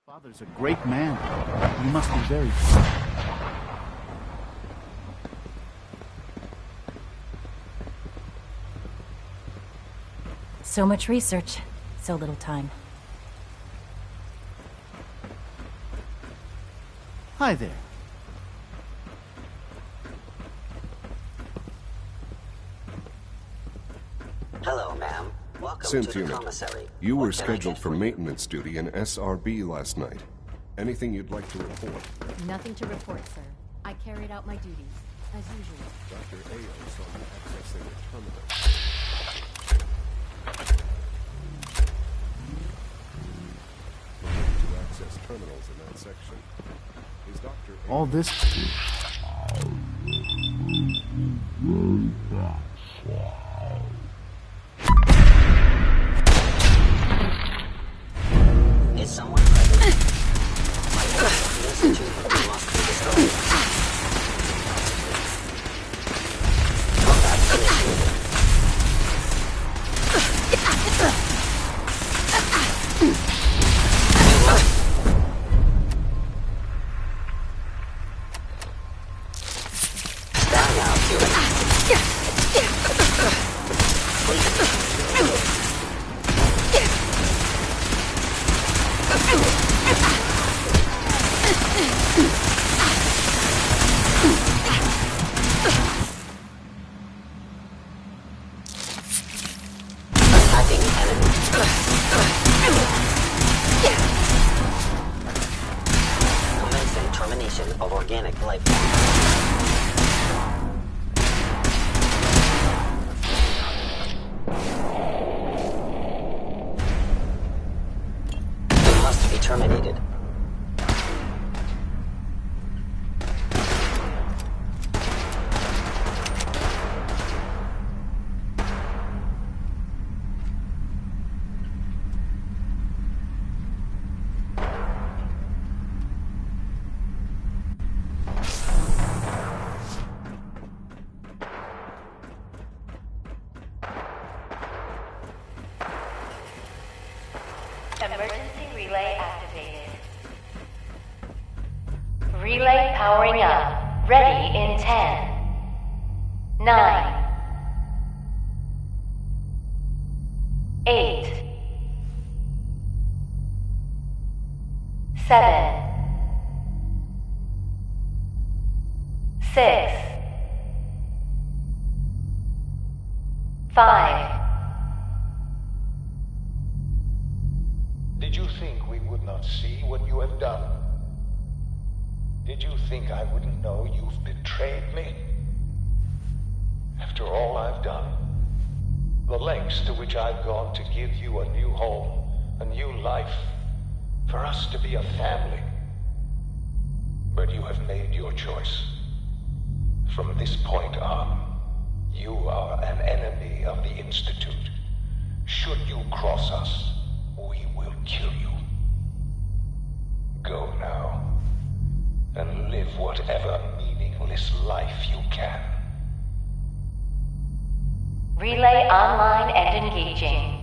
Father's a great man. You must be very... So much research, so little time. Hi there. Hello, ma'am. Welcome Synth to the unit. commissary. You were What can I scheduled get for you? maintenance duty in SRB last night. Anything you'd like to report? Nothing to report, sir. I carried out my duties, as usual. Dr. Ayo saw you accessing a terminal. Permitted to access terminals in that section. Is Dr. Ayo... All this... Is someone present? My institute must be destroyed. Combat initiated. Stand now, human. Attacking enemy. Commencing termination of organic life form. It must be terminated. Emergency relay activated. Relay powering up. Ready in 10, 9, 8, 7, 6, 5. Did you think we would not see what you have done? Did you think I wouldn't know you've betrayed me? After all I've done, the lengths to which I've gone to give you a new home, a new life, for us to be a family. But you have made your choice. From this point on, you are an enemy of the Institute. Should you cross us, we will kill you. Go now, and live whatever meaningless life you can. Relay online and engaging.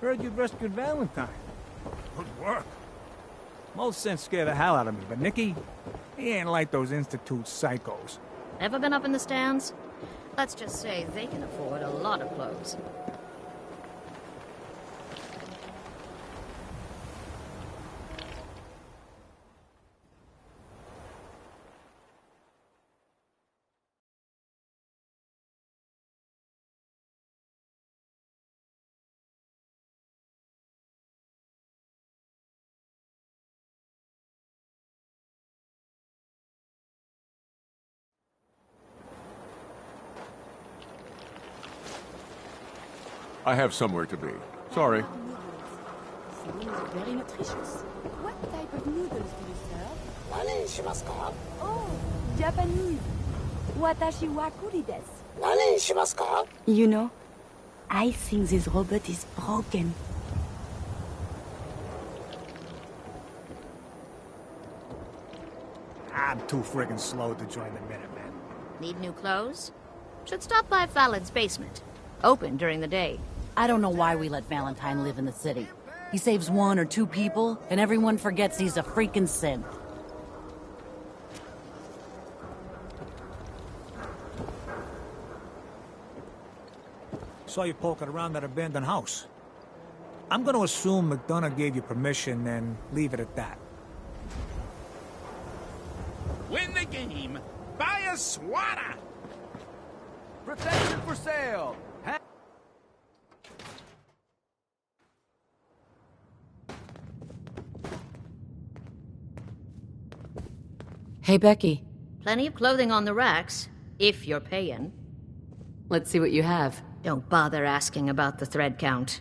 Heard you rescued Valentine. Good work. Most sense scare the hell out of me, but Nicky, he ain't like those Institute psychos. Ever been up in the stands? Let's just say they can afford a lot of clothes. I have somewhere to be. Sorry. Someone is very nutritious. What type of noodles do you serve? Oh, Japanese. Watashi wa kuri desu. You know, I think this robot is broken. I'm too friggin' slow to join the Minutemen. Need new clothes? Should stop by Fallon's basement. Open during the day. I don't know why we let Valentine live in the city. He saves 1 or 2 people, and everyone forgets he's a freaking synth. Saw you poking around that abandoned house. I'm gonna assume McDonough gave you permission and leave it at that. Win the game. Buy a swatter. Protection for sale. Hey, Becky. Plenty of clothing on the racks, if you're paying. Let's see what you have. Don't bother asking about the thread count.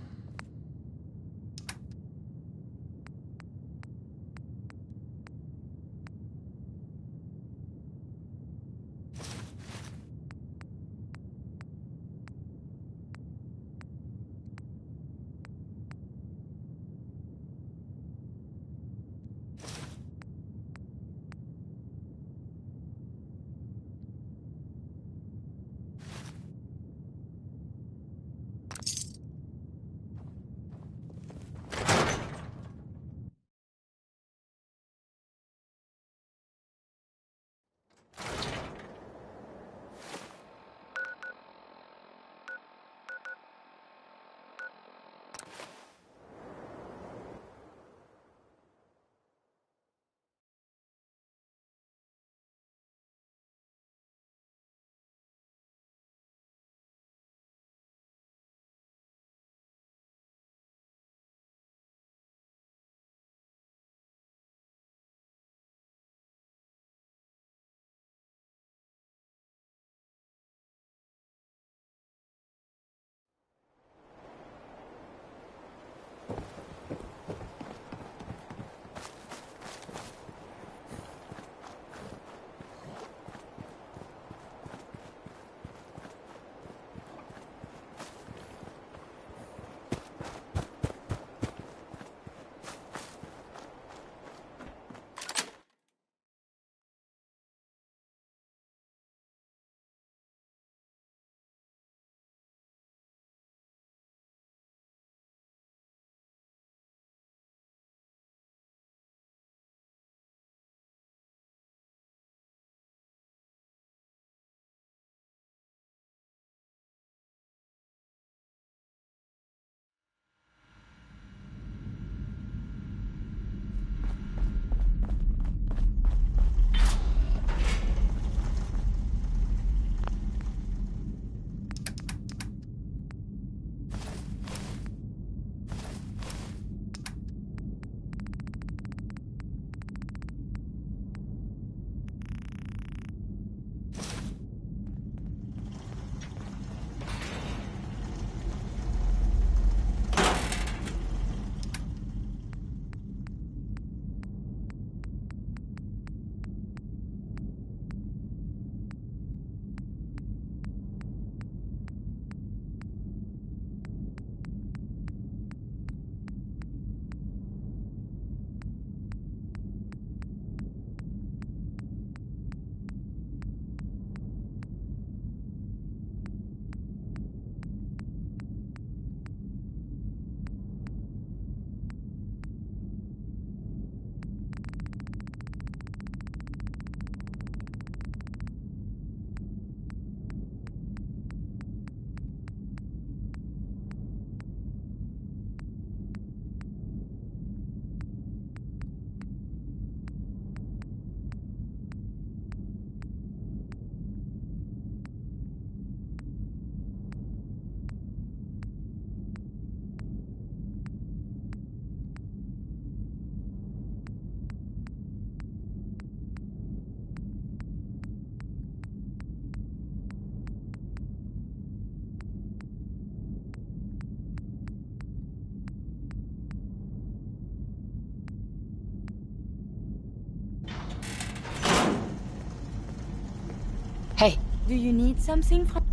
Do you need something from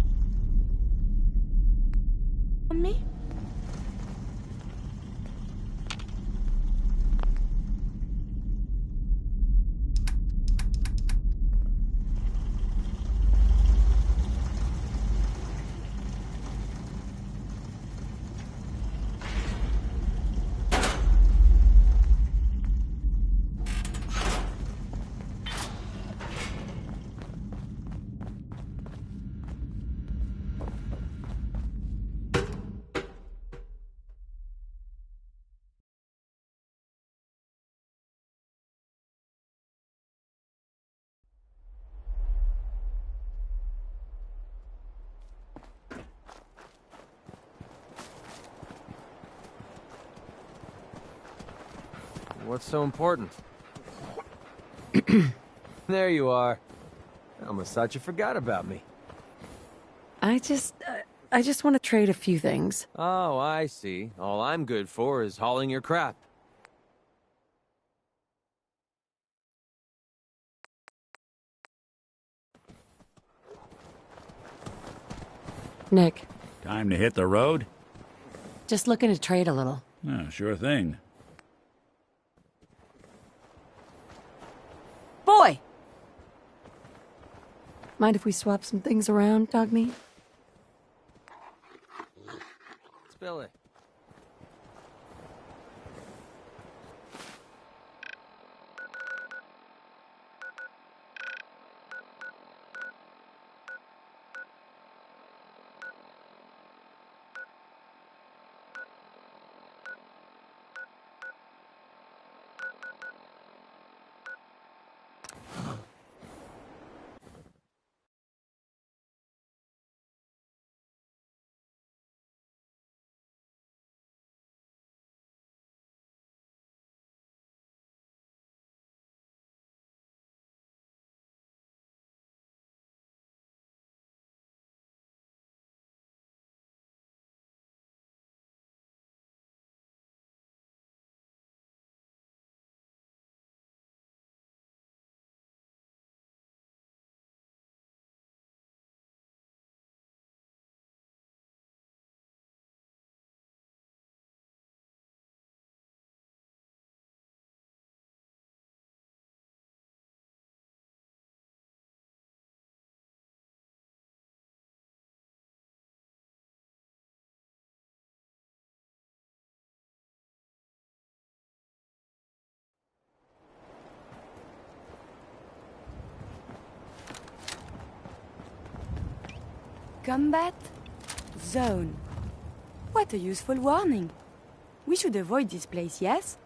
me? What's so important? There you are. I almost thought you forgot about me. I just want to trade a few things. Oh, I see. All I'm good for is hauling your crap. Nick. Time to hit the road? Just looking to trade a little. Oh, sure thing. Boy! Mind if we swap some things around, Dogmeat? Spill it. Combat zone. What a useful warning. We should avoid this place, yes?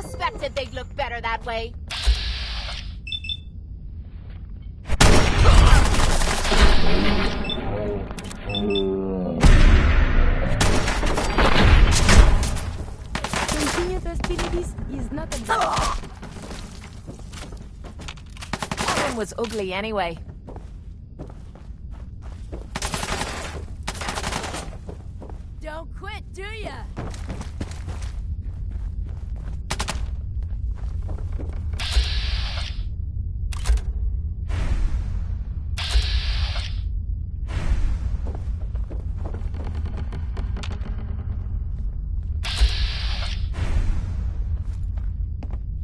Suspected they'd look better that way. Continued hostilities is not a That one was ugly anyway. don't quit, do ya?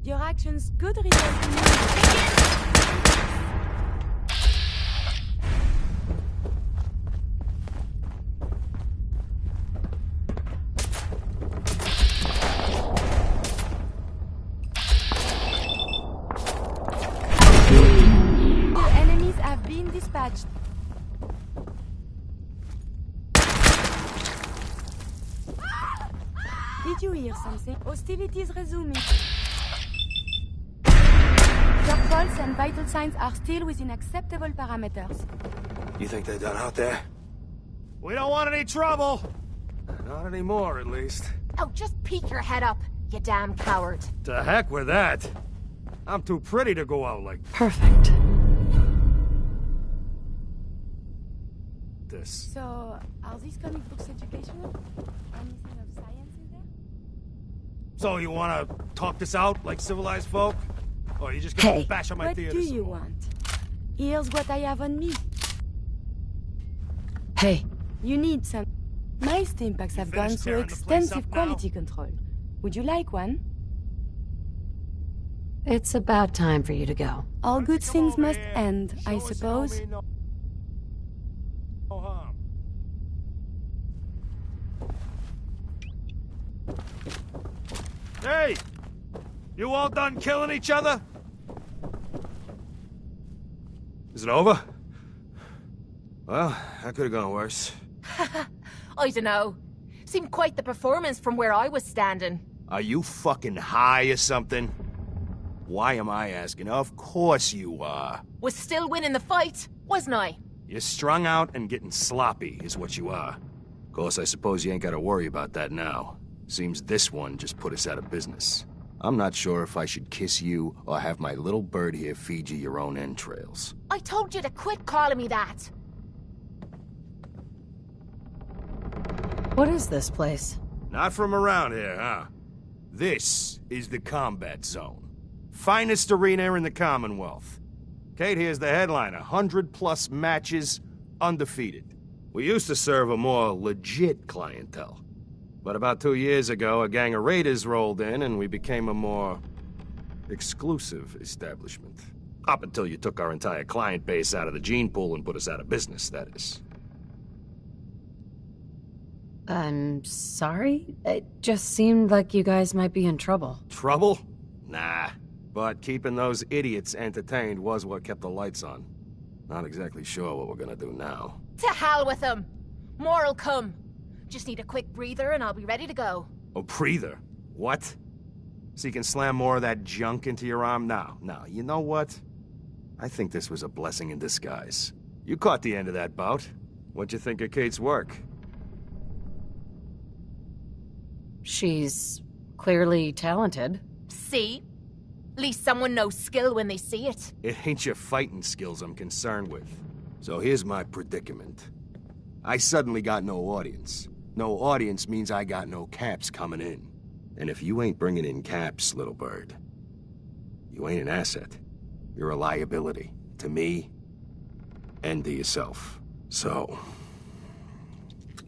Your actions could result in Your enemies have been dispatched. Did you hear something? Hostilities resuming. Your pulse and vital signs are still within acceptable parameters. You think they're done out there? We don't want any trouble. Not anymore, at least. Oh, just peek your head up, you damn coward. To heck with that. I'm too pretty to go out like Perfect. this. So, are these comic books educational? Anything of science in there? So you want to talk this out like civilized folk? Or you just gonna bash on my What theater? do you want? Here's what I have on me. Hey. You need some. My steam packs have gone finished through tearing the place extensive up now? quality control. Would you like one? It's about time for you to go. All good things must end, I suppose. Hey! You all done killing each other? Is it over? Well, that could have gone worse. I dunno. Seemed quite the performance from where I was standing. Are you fucking high or something? Why am I asking? Of course you are. Was still winning the fight, wasn't I? You're strung out and getting sloppy, is what you are. Of course, I suppose you ain't gotta worry about that now. Seems this one just put us out of business. I'm not sure if I should kiss you or have my little bird here feed you your own entrails. I told you to quit calling me that. What is this place? Not from around here, huh? This is the combat zone. Finest arena in the Commonwealth. Kate here's the headliner. 100+ matches, undefeated. We used to serve a more legit clientele. But about 2 years ago, a gang of raiders rolled in and we became a more exclusive establishment. Up until you took our entire client base out of the gene pool and put us out of business, that is. I'm sorry? It just seemed like you guys might be in trouble. Trouble? Nah. But keeping those idiots entertained was what kept the lights on. Not exactly sure what we're gonna do now. To hell with them. More'll come. Just need a quick breather and I'll be ready to go. A breather? What? So you can slam more of that junk into your arm? No, you know what? I think this was a blessing in disguise. You caught the end of that bout. What'd you think of Kate's work? She's clearly talented. See? At least someone knows skill when they see it. It ain't your fighting skills I'm concerned with. So here's my predicament. I suddenly got no audience. No audience means I got no caps coming in. And if you ain't bringing in caps, little bird, you ain't an asset. You're a liability. To me, and to yourself. So,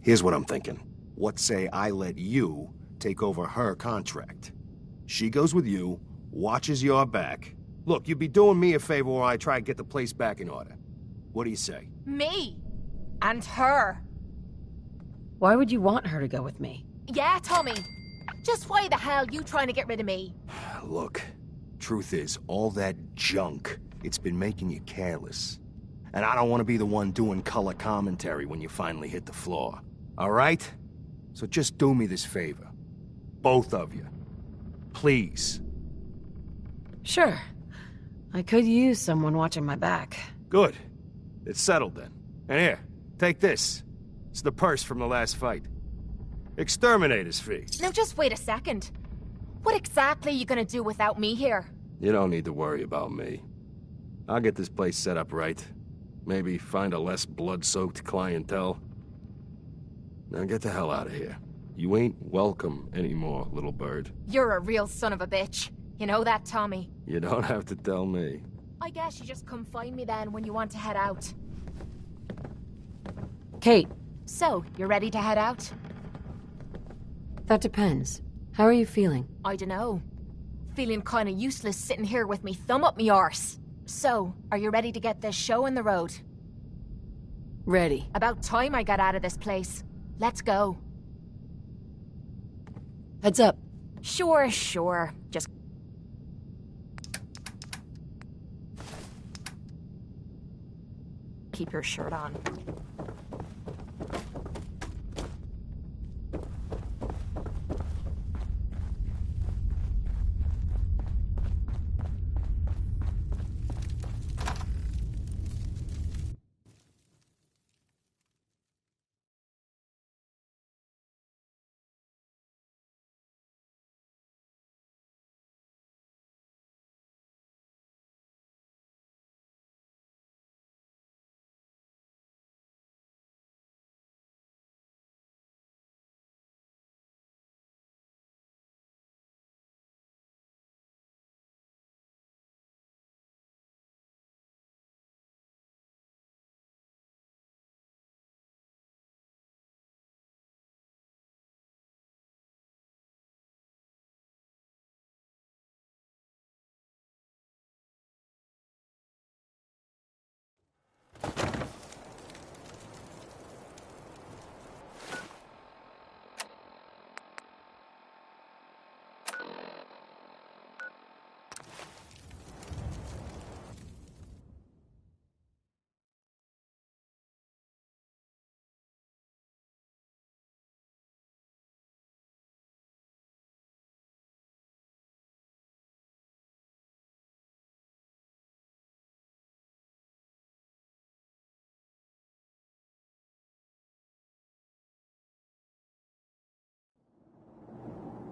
here's what I'm thinking. What say I let you take over her contract? She goes with you, watches your back. Look, you'd be doing me a favor while I try to get the place back in order. What do you say? Me? And her? Why would you want her to go with me? Yeah, Tommy. Just why the hell you trying to get rid of me? Look, truth is, all that junk, it's been making you careless. And I don't want to be the one doing color commentary when you finally hit the floor. All right? So just do me this favor. Both of you. Please. Sure. I could use someone watching my back. Good. It's settled then. And here, take this. It's the purse from the last fight. Exterminator's fee. Now just wait a second. What exactly are you gonna do without me here? You don't need to worry about me. I'll get this place set up right. Maybe find a less blood-soaked clientele. Now get the hell out of here. You ain't welcome anymore, little bird. You're a real son of a bitch. You know that, Tommy? You don't have to tell me. I guess you just come find me then when you want to head out. Kate. So, you're ready to head out? That depends. How are you feeling? I dunno. Feeling kinda useless sitting here with me thumb up me arse. So, are you ready to get this show on the road? Ready. About time I got out of this place. Let's go. Heads up. Sure. Just... keep your shirt on.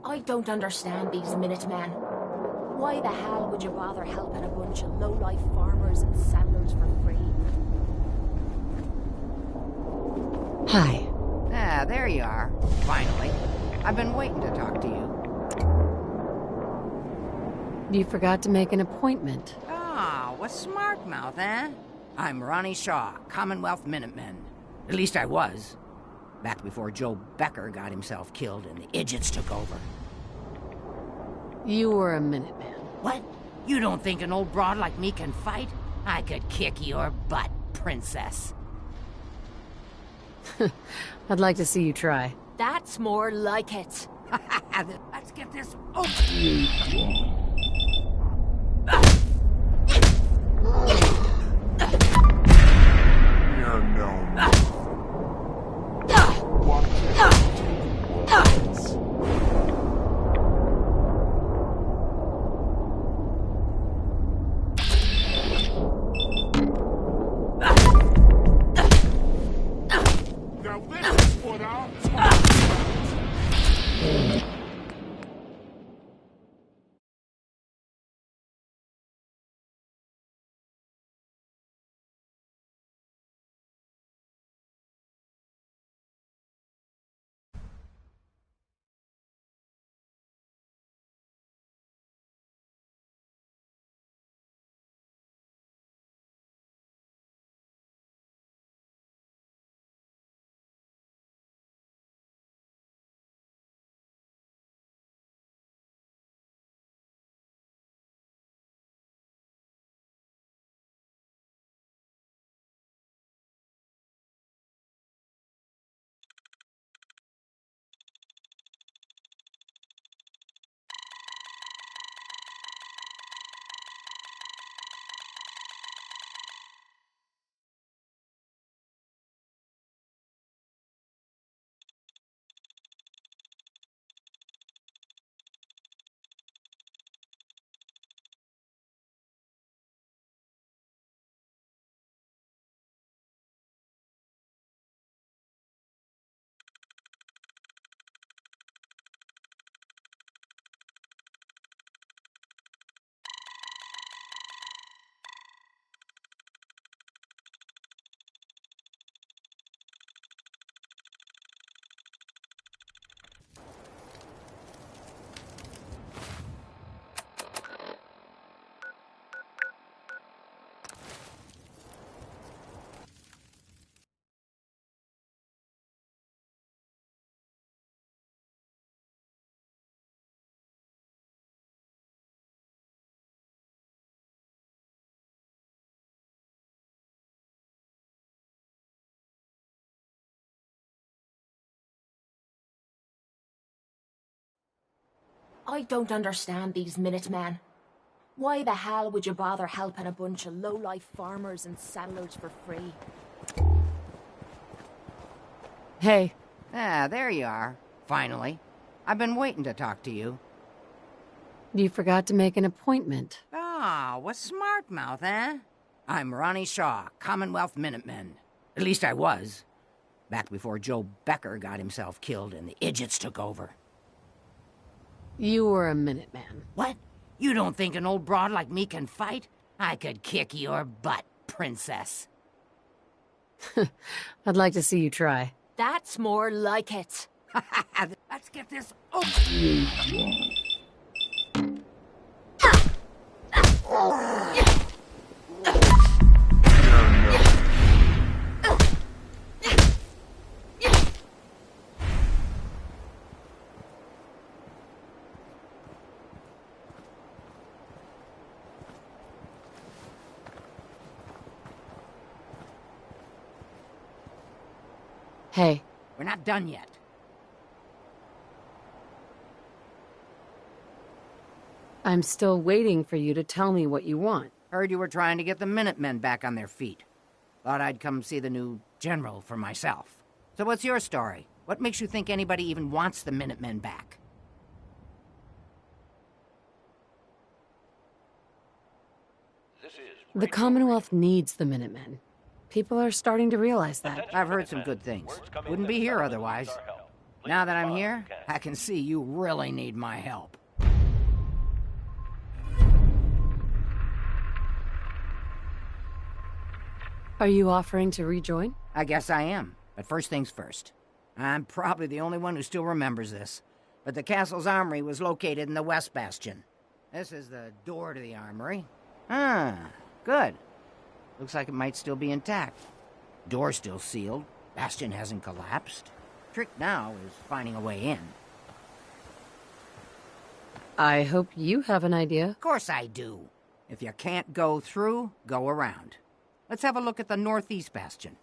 I don't understand these Minutemen. Why the hell would you bother helping a bunch of low-life farmers and settlers for free? Hi. Ah, there you are. Finally. I've been waiting to talk to you. You forgot to make an appointment. Ah, what smart mouth, eh? I'm Ronnie Shaw, Commonwealth Minutemen. At least I was. Back before Joe Becker got himself killed and the idiots took over. You were a Minuteman. What? You don't think an old broad like me can fight? I could kick your butt, princess. I'd like to see you try. That's more like it. Let's get this Now this is what I'm talking about. I don't understand these Minutemen. Why the hell would you bother helping a bunch of low-life farmers and settlers for free? Hey. Ah, there you are. Finally. I've been waiting to talk to you. You forgot to make an appointment. Ah, what smart mouth, eh? I'm Ronnie Shaw, Commonwealth Minutemen. At least I was. Back before Joe Becker got himself killed and the idiots took over. You were a Minuteman. What? You don't think an old broad like me can fight? I could kick your butt, princess. I'd like to see you try. That's more like it. Let's get this over. Hey. We're not done yet. I'm still waiting for you to tell me what you want. Heard you were trying to get the Minutemen back on their feet. Thought I'd come see the new general for myself. So what's your story? What makes you think anybody even wants the Minutemen back? The Commonwealth needs the Minutemen. People are starting to realize that. I've heard some good things. Wouldn't be here otherwise. Now that I'm here, I can see you really need my help. Are you offering to rejoin? I guess I am. But first things first. I'm probably the only one who still remembers this. But the castle's armory was located in the West Bastion. This is the door to the armory. Ah, good. Looks like it might still be intact. Door's still sealed. Bastion hasn't collapsed. Trick now is finding a way in. I hope you have an idea. Of course I do. If you can't go through, go around. Let's have a look at the Northeast Bastion.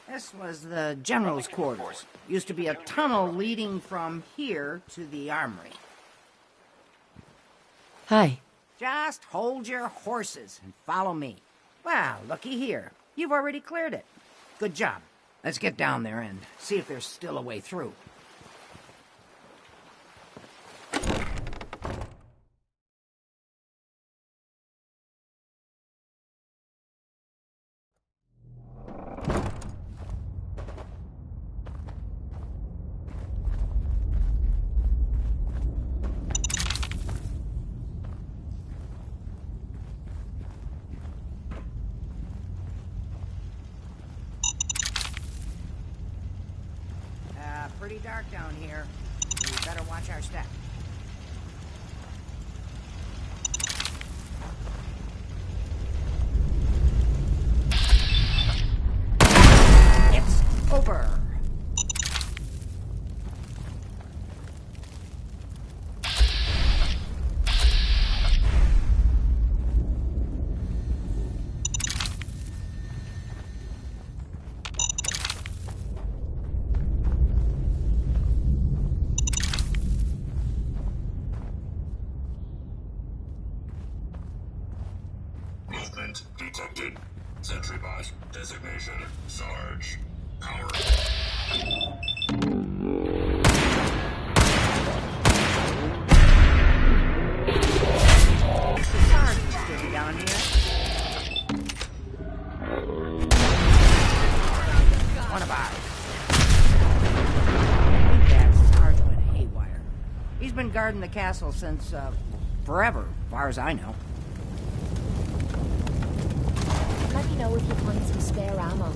This was the general's quarters. Used to be a tunnel leading from here to the armory. Hi. Just hold your horses and follow me. Well, looky here. You've already cleared it. Good job. Let's get down there and see if there's still a way through. Pretty dark down here. We better watch our step. It's over. Detected. Sentry bot. Designation. Sarge. Power. It's the Sarge who's sitting down here. One of ours. I think that Sarge went haywire. He's been guarding the castle since, forever, as far as I know. Let me know if you find some spare ammo.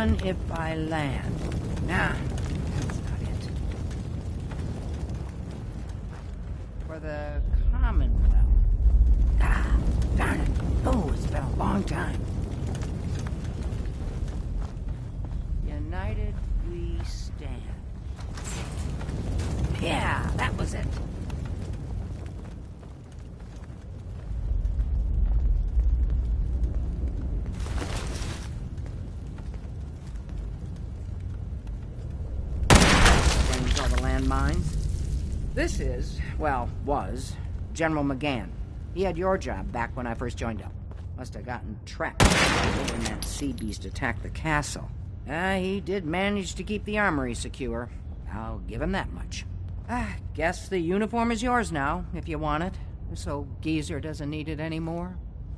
fun if I land. Nah, that's not it. For the Commonwealth. Ah, darn it. Oh, it's been a long time. United we stand. Yeah, that was it. Brings all the landmines. This is, well, was, General McGann. He had your job back when I first joined up. Must have gotten trapped when that sea beast attacked the castle. He did manage to keep the armory secure. I'll give him that much. Guess the uniform is yours now, if you want it. This old geezer doesn't need it anymore.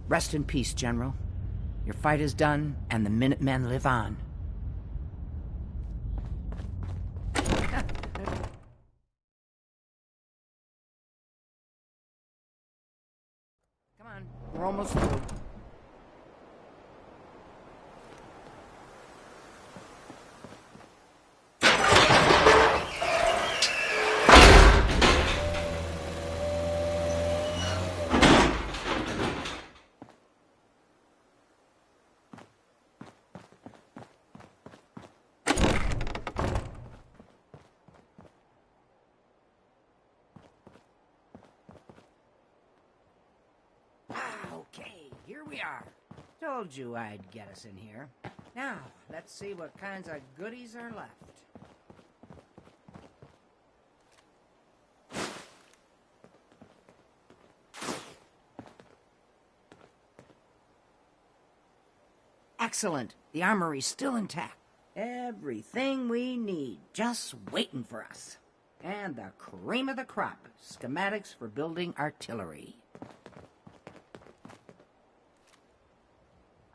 Rest in peace, General. Your fight is done, and the Minutemen live on. Come on, we're almost through. Okay, here we are. Told you I'd get us in here. Now, let's see what kinds of goodies are left. Excellent. The armory's still intact. Everything we need, just waiting for us. And the cream of the crop, schematics for building artillery.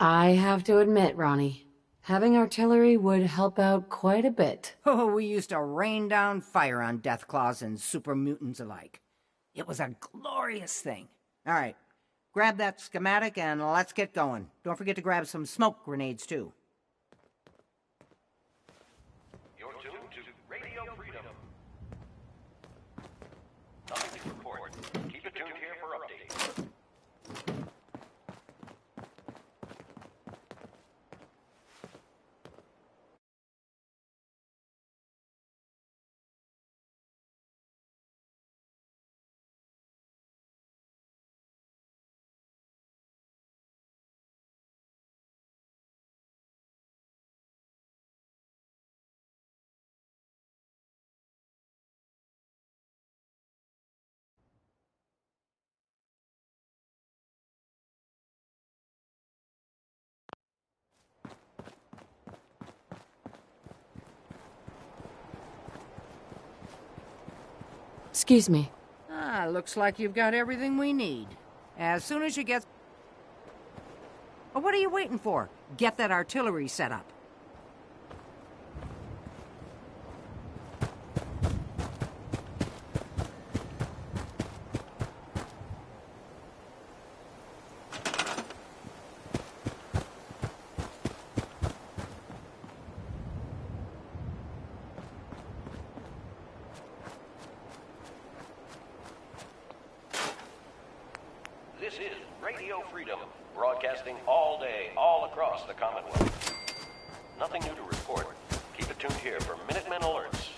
I have to admit, Ronnie, having artillery would help out quite a bit. Oh, we used to rain down fire on Deathclaws and super mutants alike. It was a glorious thing. All right, grab that schematic and let's get going. Don't forget to grab some smoke grenades, too. You're tuned to Radio Freedom. Nothing to report. Keep it tuned here for updates. Excuse me. Looks like you've got everything we need. As soon as you get... Well, what are you waiting for? Get that artillery set up. This is Radio Freedom, broadcasting all day, all across the Commonwealth. Nothing new to report. Keep it tuned here for Minutemen alerts.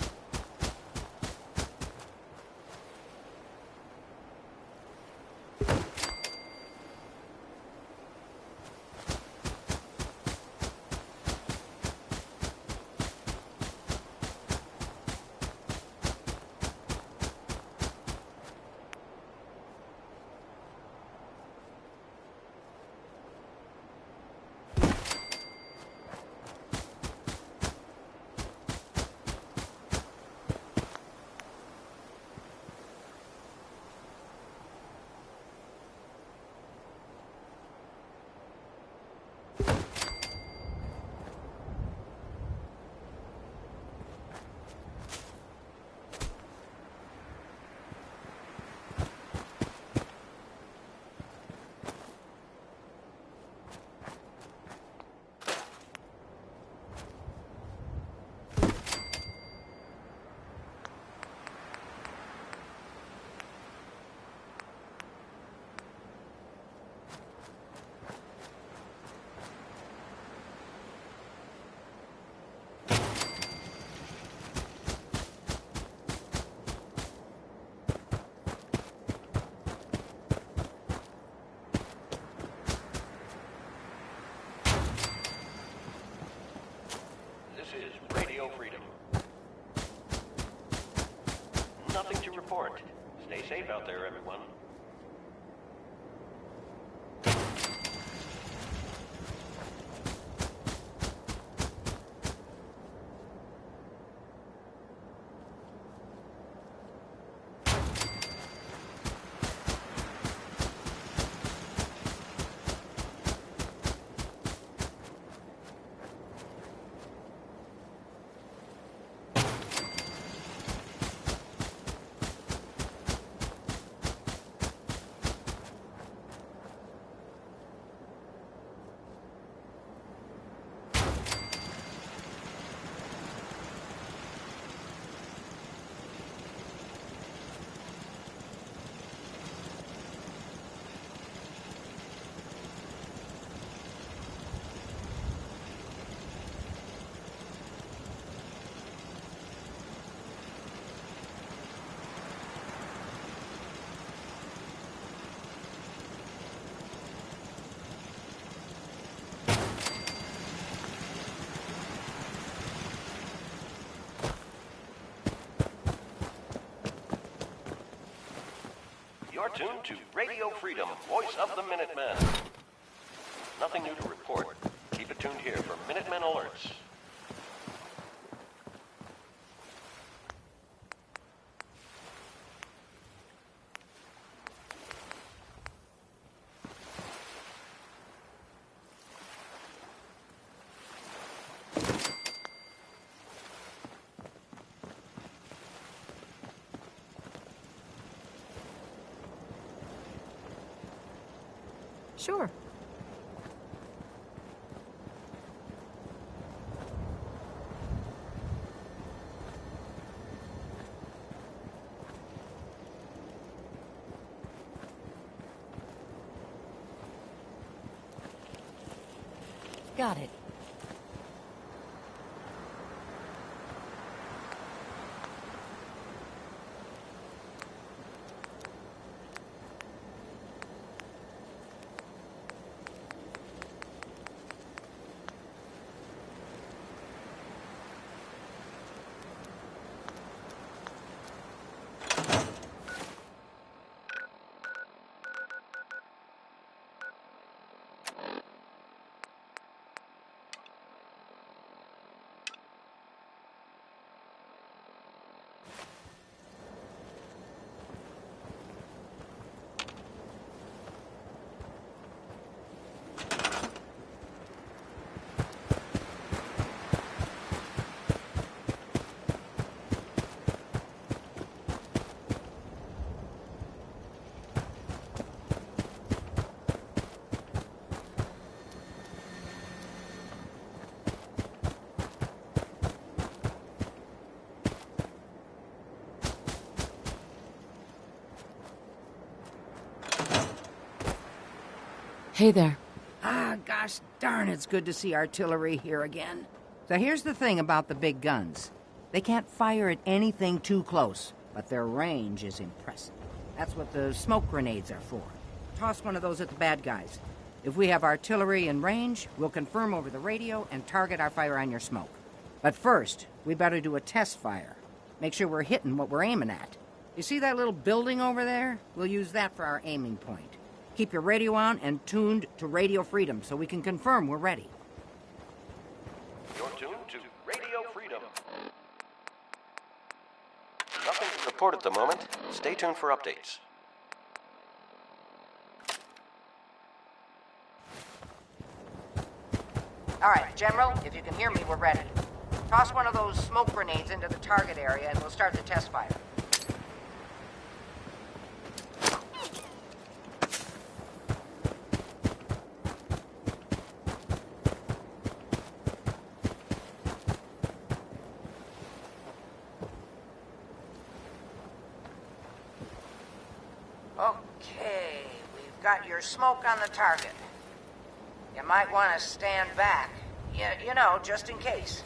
report. Stay safe out there, everyone. You're tuned to Radio Freedom, voice of the Minutemen. Nothing new to report. Keep it tuned here for Minutemen alerts. Sure. Got it. Hey there. Ah, gosh darn, it's good to see artillery here again. So here's the thing about the big guns. They can't fire at anything too close, but their range is impressive. That's what the smoke grenades are for. Toss one of those at the bad guys. If we have artillery in range, we'll confirm over the radio and target our fire on your smoke. But first, we better do a test fire. Make sure we're hitting what we're aiming at. You see that little building over there? We'll use that for our aiming point. Keep your radio on and tuned to Radio Freedom so we can confirm we're ready. You're tuned to Radio Freedom. Nothing to report at the moment. Stay tuned for updates. All right, General, if you can hear me, we're ready. Toss one of those smoke grenades into the target area and we'll start the test fire. Okay, we've got your smoke on the target. You might want to stand back. You know, just in case.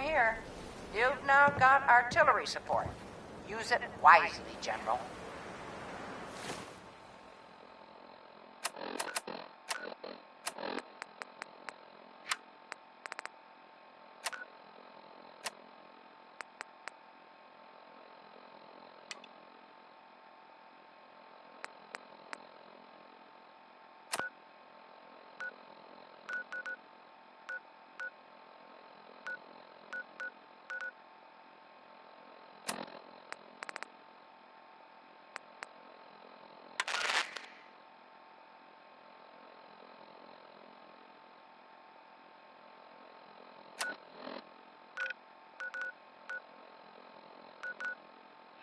here. You've now got artillery support. Use it wisely, General.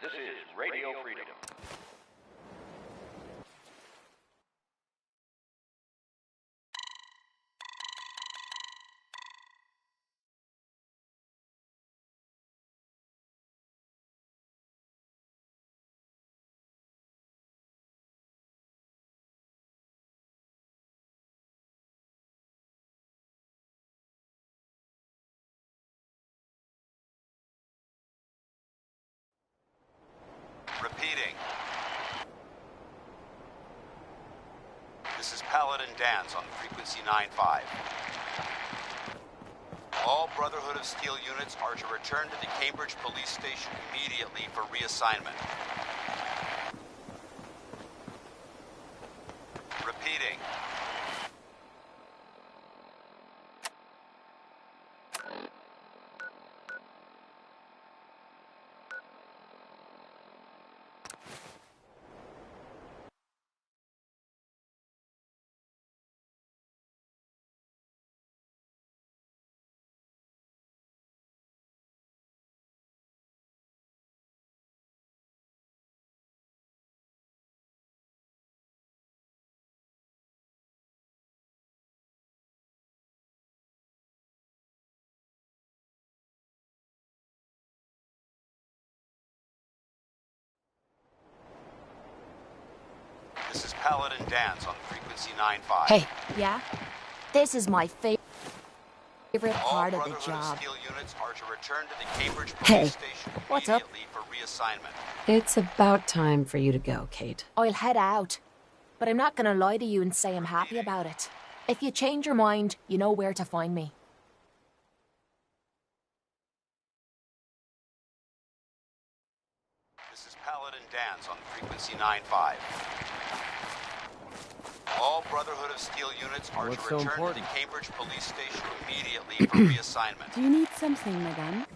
This is Radio Freedom. Repeating. This is Paladin Dan's on frequency 9-5. All Brotherhood of Steel units are to return to the Cambridge Police Station immediately for reassignment. Repeating. This is Paladin Dan's on frequency 9-5. Hey. Yeah? This is my favorite part of the Brotherhood job. of Steel units are to return to the Cambridge Hey, Police Station what's up? immediately for reassignment. It's about time for you to go, Kate. I'll head out. But I'm not gonna lie to you and say I'm happy about it. If you change your mind, you know where to find me. This is Paladin Dan's on frequency 9-5. All Brotherhood of Steel units are What's to so return to important? the Cambridge Police Station immediately for reassignment. Do you need something, madame?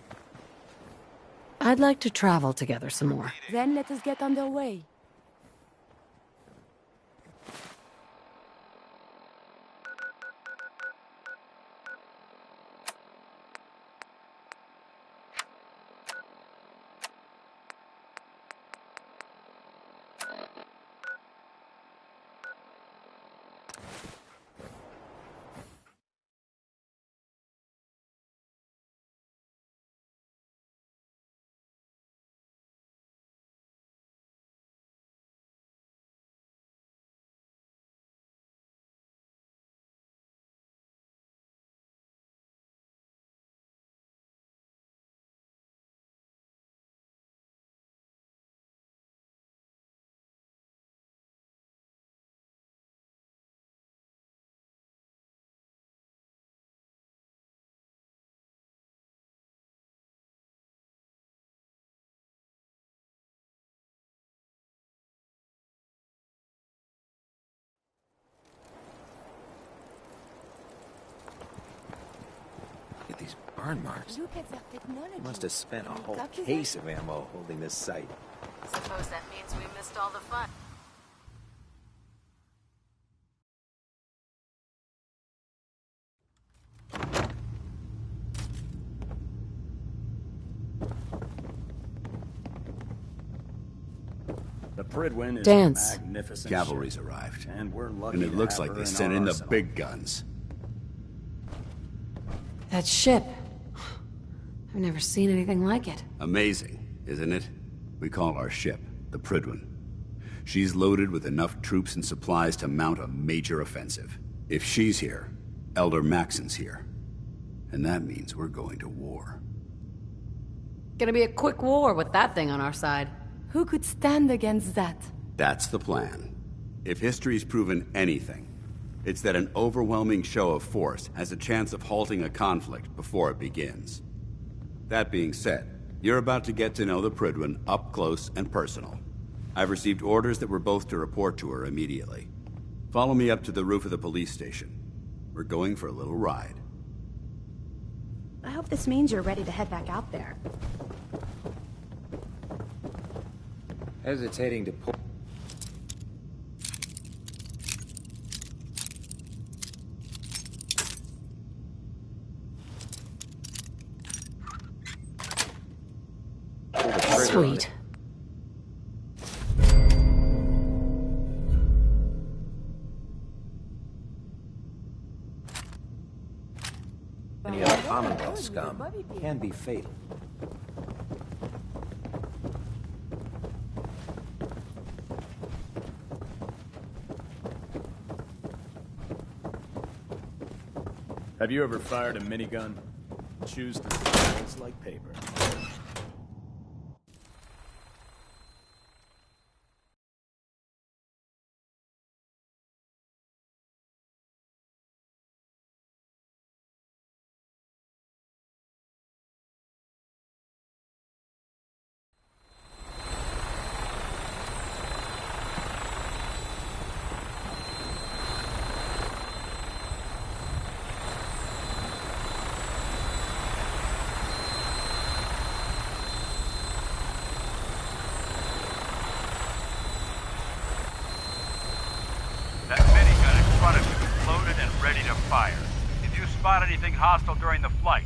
I'd like to travel together some more. Then let us get underway. Look at these burn marks. Look at their technology. Must have spent a whole Copy that? case of ammo holding this site. Suppose that means we missed all the fun. The Pridwin is Dance. a magnificent Cavalry's ship, arrived. and we're lucky And it to looks have like her they in sent our in the arsenal. big guns. That ship. I've never seen anything like it. Amazing, isn't it? We call our ship the Pridwin. She's loaded with enough troops and supplies to mount a major offensive. If she's here, Elder Maxon's here. And that means we're going to war. Gonna be a quick war with that thing on our side. Who could stand against that? That's the plan. If history's proven anything, it's that an overwhelming show of force has a chance of halting a conflict before it begins. That being said, you're about to get to know the Prydwen up close and personal. I've received orders that we're both to report to her immediately. Follow me up to the roof of the police station. We're going for a little ride. I hope this means you're ready to head back out there. Hesitating to pull. Sweet. Any other Commonwealth scum can be fatal. Have you ever fired a minigun? Choose the shells like paper. That minigun in front of you is loaded and ready to fire. If you spot anything hostile during the flight,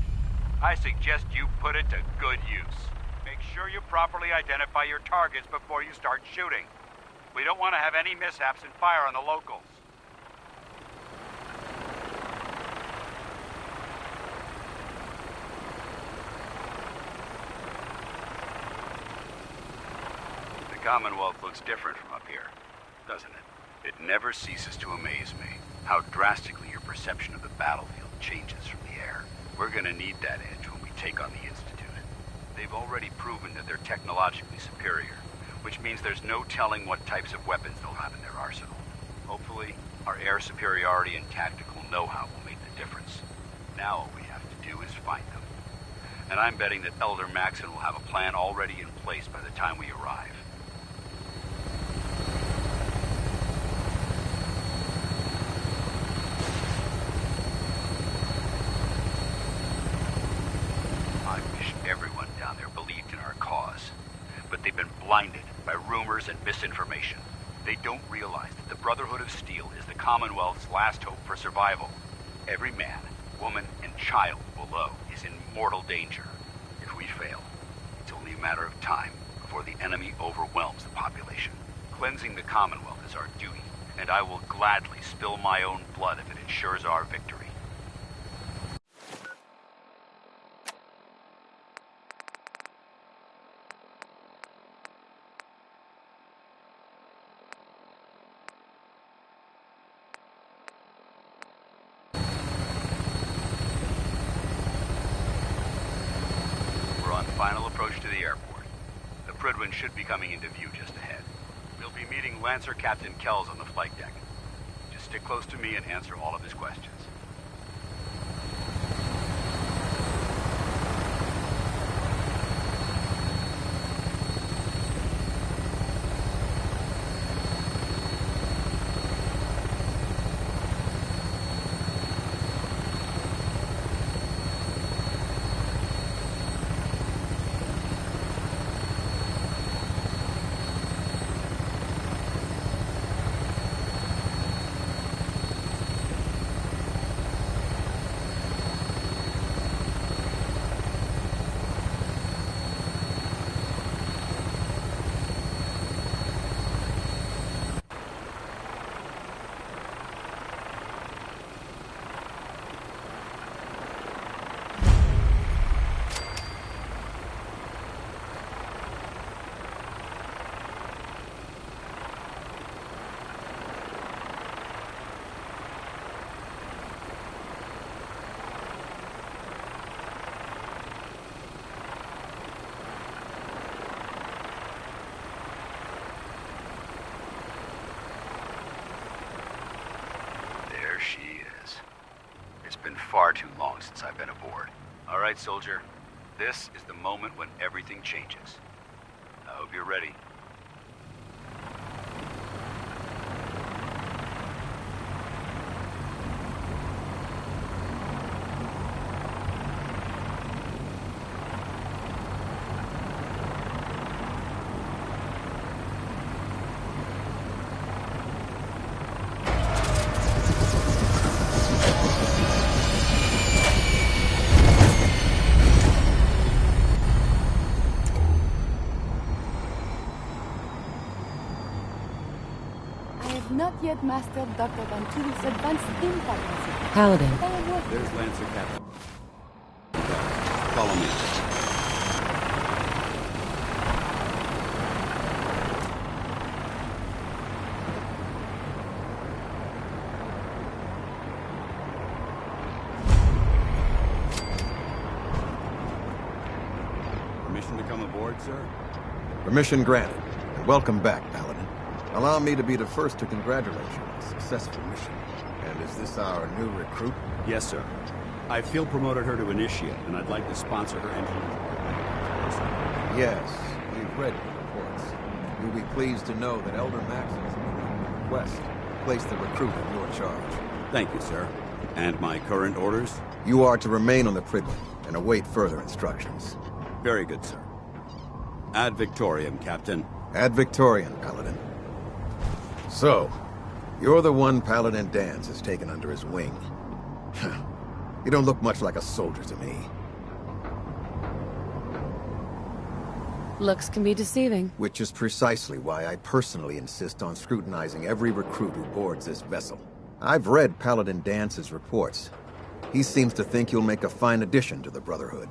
I suggest you put it to good use. Make sure you properly identify your targets before you start shooting. We don't want to have any mishaps and fire on the locals. The Commonwealth looks different from up here, doesn't it? It never ceases to amaze me how drastically your perception of the battlefield changes from the air. We're gonna need that edge when we take on the Institute. They've already proven that they're technologically superior, which means there's no telling what types of weapons they'll have in their arsenal. Hopefully, our air superiority and tactical know-how will make the difference. Now all we have to do is find them. And I'm betting that Elder Maxon will have a plan already in place by the time we arrive. Everyone down there believed in our cause, but they've been blinded by rumors and misinformation. They don't realize that the Brotherhood of Steel is the Commonwealth's last hope for survival. Every man, woman, and child below is in mortal danger. If we fail, it's only a matter of time before the enemy overwhelms the population. Cleansing the Commonwealth is our duty, and I will gladly spill my own blood if it ensures our victory. Final approach to the airport. The Prydwen should be coming into view just ahead. We'll be meeting Lancer Captain Kells on the flight deck. Just stick close to me and answer all of his questions. far too long since I've been aboard. All right, soldier. This is the moment when everything changes. I hope you're ready. Not yet mastered Dr. Van Tool's advanced impact. Paladin. There's Lancer Captain. Follow me. Permission to come aboard, sir? Permission granted. And welcome back, Paladin. Allow me to be the first to congratulate you on a successful mission. And is this our new recruit? Yes, sir. I field promoted her to initiate, and I'd like to sponsor her entry. Yes, we've read the reports. You'll be pleased to know that Elder Maxon's request to place the recruit in your charge. Thank you, sir. And my current orders? You are to remain on the Pridlin and await further instructions. Very good, sir. Ad Victoriam, Captain. Ad Victoriam, Paladin. So, you're the one Paladin Danse has taken under his wing. You don't look much like a soldier to me. Looks can be deceiving. Which is precisely why I personally insist on scrutinizing every recruit who boards this vessel. I've read Paladin Dance's reports. He seems to think you'll make a fine addition to the Brotherhood.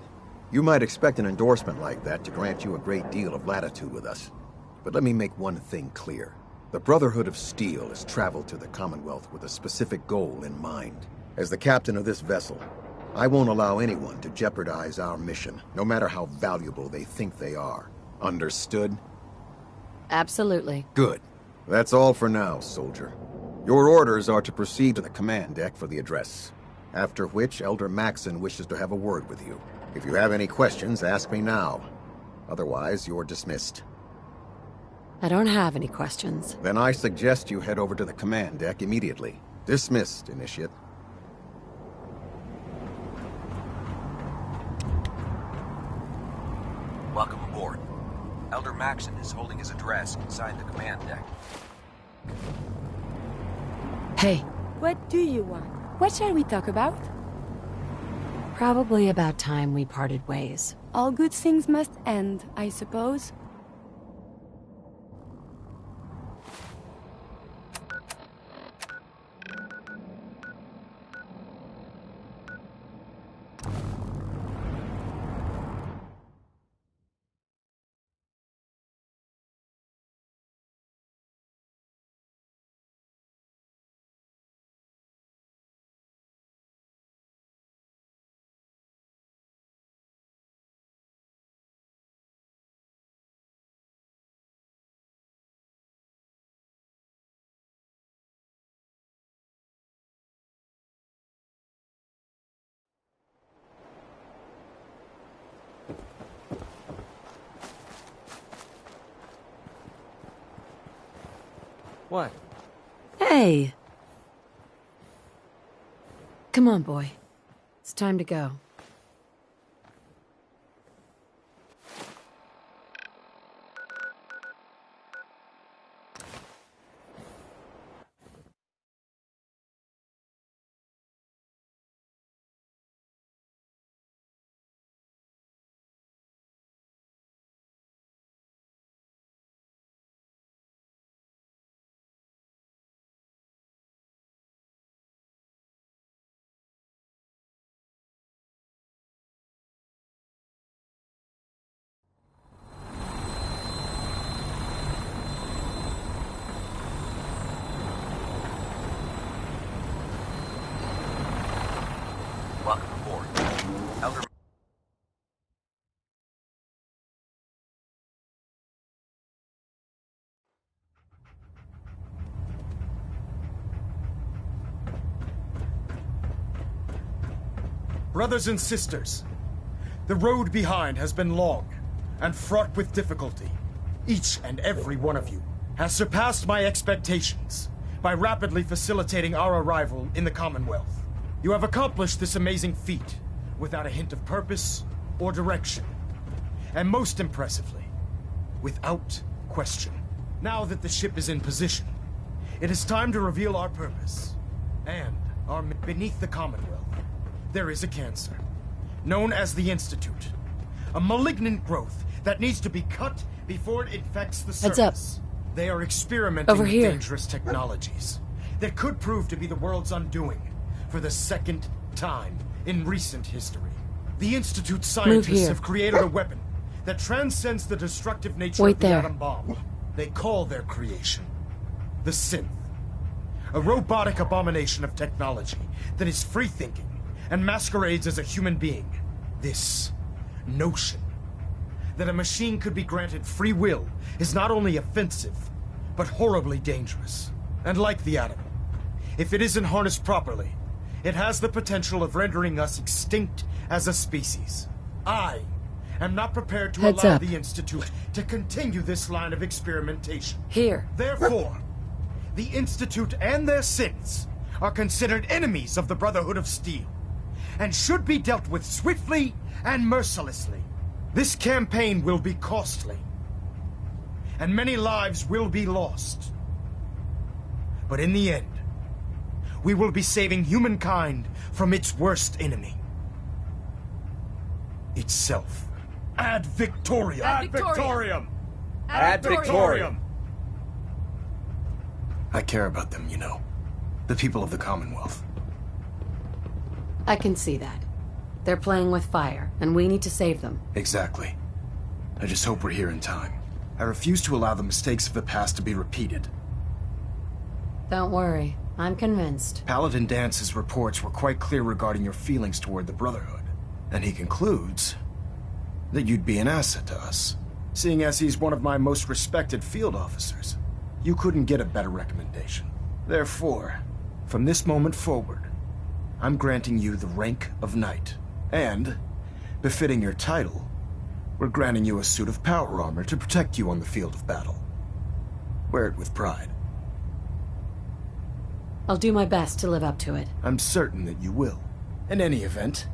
You might expect an endorsement like that to grant you a great deal of latitude with us. But let me make one thing clear. The Brotherhood of Steel has traveled to the Commonwealth with a specific goal in mind. As the captain of this vessel, I won't allow anyone to jeopardize our mission, no matter how valuable they think they are. Understood? Absolutely. Good. That's all for now, soldier. Your orders are to proceed to the command deck for the address. After which, Elder Maxon wishes to have a word with you. If you have any questions, ask me now. Otherwise, you're dismissed. I don't have any questions. Then I suggest you head over to the command deck immediately. Dismissed, Initiate. Welcome aboard. Elder Maxon is holding his address inside the command deck. Hey. What do you want? What shall we talk about? Probably about time we parted ways. All good things must end, I suppose. What? Hey! Come on, boy. It's time to go. Brothers and sisters, the road behind has been long and fraught with difficulty. Each and every one of you has surpassed my expectations by rapidly facilitating our arrival in the Commonwealth. You have accomplished this amazing feat without a hint of purpose or direction. And most impressively, without question. Now that the ship is in position, it is time to reveal our purpose. And beneath the Commonwealth, there is a cancer, known as the Institute. A malignant growth that needs to be cut before it infects the surface. Heads up. They are experimenting Over with here. dangerous technologies that could prove to be the world's undoing for the second time in recent history. The Institute scientists have created a weapon that transcends the destructive nature of the atom bomb. They call their creation the Synth. A robotic abomination of technology that is free-thinking and masquerades as a human being. This notion that a machine could be granted free will is not only offensive, but horribly dangerous. And like the atom, if it isn't harnessed properly, it has the potential of rendering us extinct as a species. I am not prepared to allow the Institute to continue this line of experimentation. Here. Therefore, the Institute and their synths are considered enemies of the Brotherhood of Steel, and should be dealt with swiftly and mercilessly. This campaign will be costly, and many lives will be lost. But in the end, we will be saving humankind from its worst enemy. Itself. Ad Victoriam! Ad Victoriam! Ad Victoriam! I care about them, you know. The people of the Commonwealth. I can see that. They're playing with fire, and we need to save them. Exactly. I just hope we're here in time. I refuse to allow the mistakes of the past to be repeated. Don't worry. I'm convinced. Paladin Dance's reports were quite clear regarding your feelings toward the Brotherhood. And he concludes that you'd be an asset to us. Seeing as he's one of my most respected field officers, you couldn't get a better recommendation. Therefore, from this moment forward, I'm granting you the rank of Knight. And, befitting your title, we're granting you a suit of power armor to protect you on the field of battle. Wear it with pride. I'll do my best to live up to it. I'm certain that you will. In any event,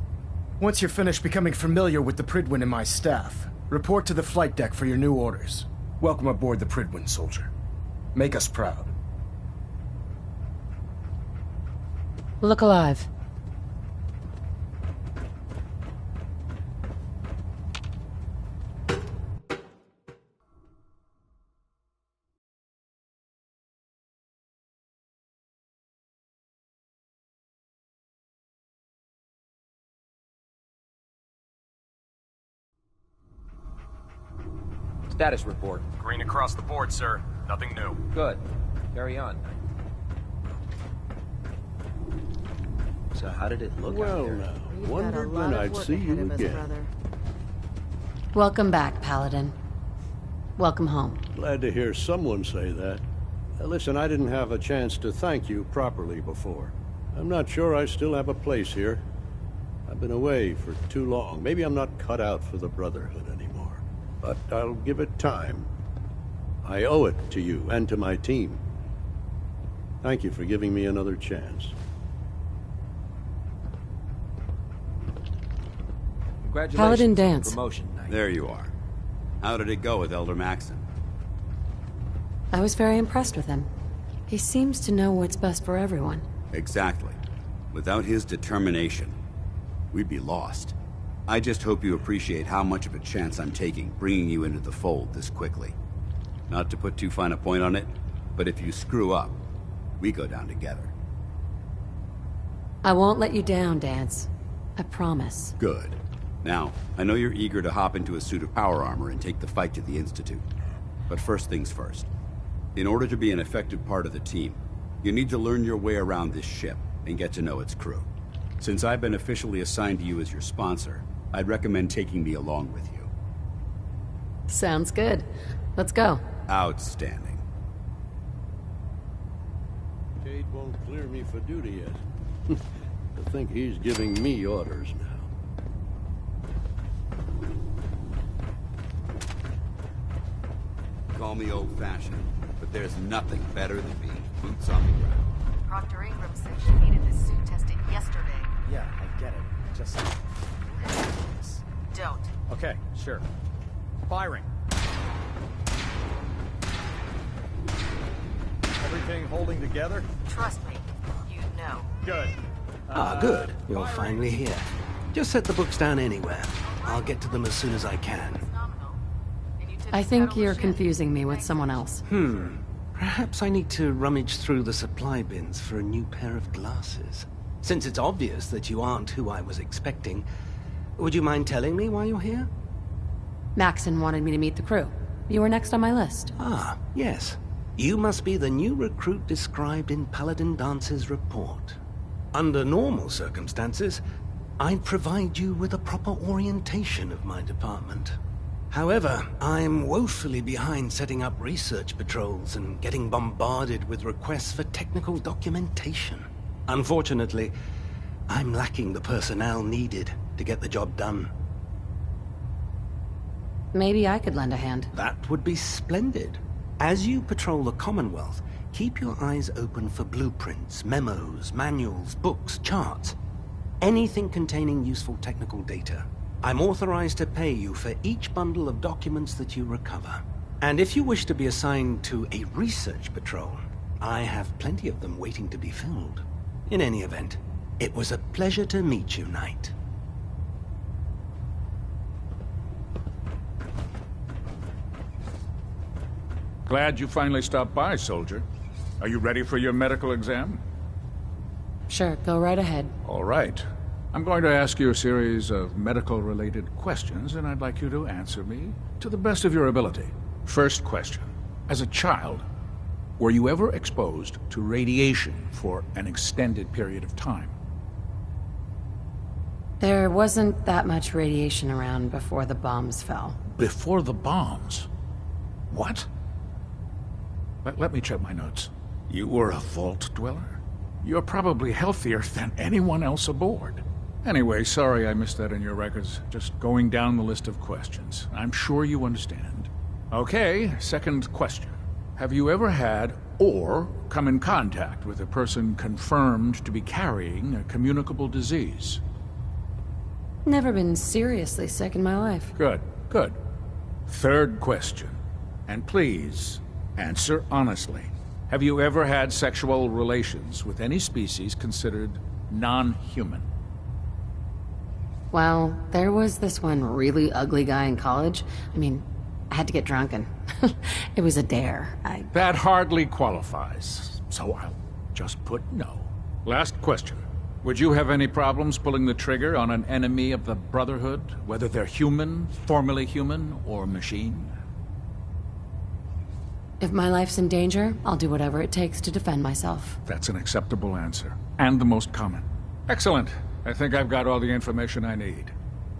once you're finished becoming familiar with the Pridwin and my staff, report to the flight deck for your new orders. Welcome aboard the Pridwin, soldier. Make us proud. Look alive. Status report. Green across the board, sir. Nothing new. Good. Carry on. So how did it look out there? Well, now, wondered when I'd see you again. Welcome back, Paladin. Welcome home. Glad to hear someone say that. Listen, I didn't have a chance to thank you properly before. I'm not sure I still have a place here. I've been away for too long. Maybe I'm not cut out for the Brotherhood anymore. But I'll give it time. I owe it to you and to my team. Thank you for giving me another chance. Congratulations Paladin on the Dance. Promotion, Knight. There you are. How did it go with Elder Maxon? I was very impressed with him. He seems to know what's best for everyone. Exactly. Without his determination, we'd be lost. I just hope you appreciate how much of a chance I'm taking bringing you into the fold this quickly. Not to put too fine a point on it, but if you screw up, we go down together. I won't let you down, Dance. I promise. Good. Now, I know you're eager to hop into a suit of power armor and take the fight to the Institute. But first things first. In order to be an effective part of the team, you need to learn your way around this ship and get to know its crew. Since I've been officially assigned to you as your sponsor, I'd recommend taking me along with you. Sounds good. Let's go. Outstanding. Jade won't clear me for duty yet. I think he's giving me orders now. Call me old-fashioned, but there's nothing better than being boots on the ground. Proctor Ingram said she needed this suit tested yesterday. Yeah, I get it. Just... Don't. Okay, sure. Firing. Everything holding together? Trust me, you know. Good. Good. You're finally here. Just set the books down anywhere. I'll get to them as soon as I can. I think you're confusing me with someone else. Perhaps I need to rummage through the supply bins for a new pair of glasses. Since it's obvious that you aren't who I was expecting, would you mind telling me why you're here? Maxon wanted me to meet the crew. You were next on my list. Ah, yes. You must be the new recruit described in Paladin Dance's report. Under normal circumstances, I'd provide you with a proper orientation of my department. However, I'm woefully behind setting up research patrols and getting bombarded with requests for technical documentation. Unfortunately, I'm lacking the personnel needed to get the job done. Maybe I could lend a hand. That would be splendid. As you patrol the Commonwealth, keep your eyes open for blueprints, memos, manuals, books, charts. Anything containing useful technical data. I'm authorized to pay you for each bundle of documents that you recover. And if you wish to be assigned to a research patrol, I have plenty of them waiting to be filled. In any event, it was a pleasure to meet you, Knight. Glad you finally stopped by, soldier. Are you ready for your medical exam? Sure, go right ahead. All right. I'm going to ask you a series of medical-related questions, and I'd like you to answer me to the best of your ability. First question. As a child, were you ever exposed to radiation for an extended period of time? There wasn't that much radiation around before the bombs fell. Before the bombs? What? Let me check my notes. You were a vault dweller? You're probably healthier than anyone else aboard. Anyway, sorry I missed that in your records. Just going down the list of questions. I'm sure you understand. Okay, second question. Have you ever had or come in contact with a person confirmed to be carrying a communicable disease? Never been seriously sick in my life. Good, good. Third question. And please, answer honestly. Have you ever had sexual relations with any species considered non-human? Well, there was this one really ugly guy in college. I mean, I had to get drunk and it was a dare. That hardly qualifies, so I'll just put no. Last question. Would you have any problems pulling the trigger on an enemy of the Brotherhood, whether they're human, formerly human, or machine? If my life's in danger, I'll do whatever it takes to defend myself. That's an acceptable answer, and the most common. Excellent. I think I've got all the information I need.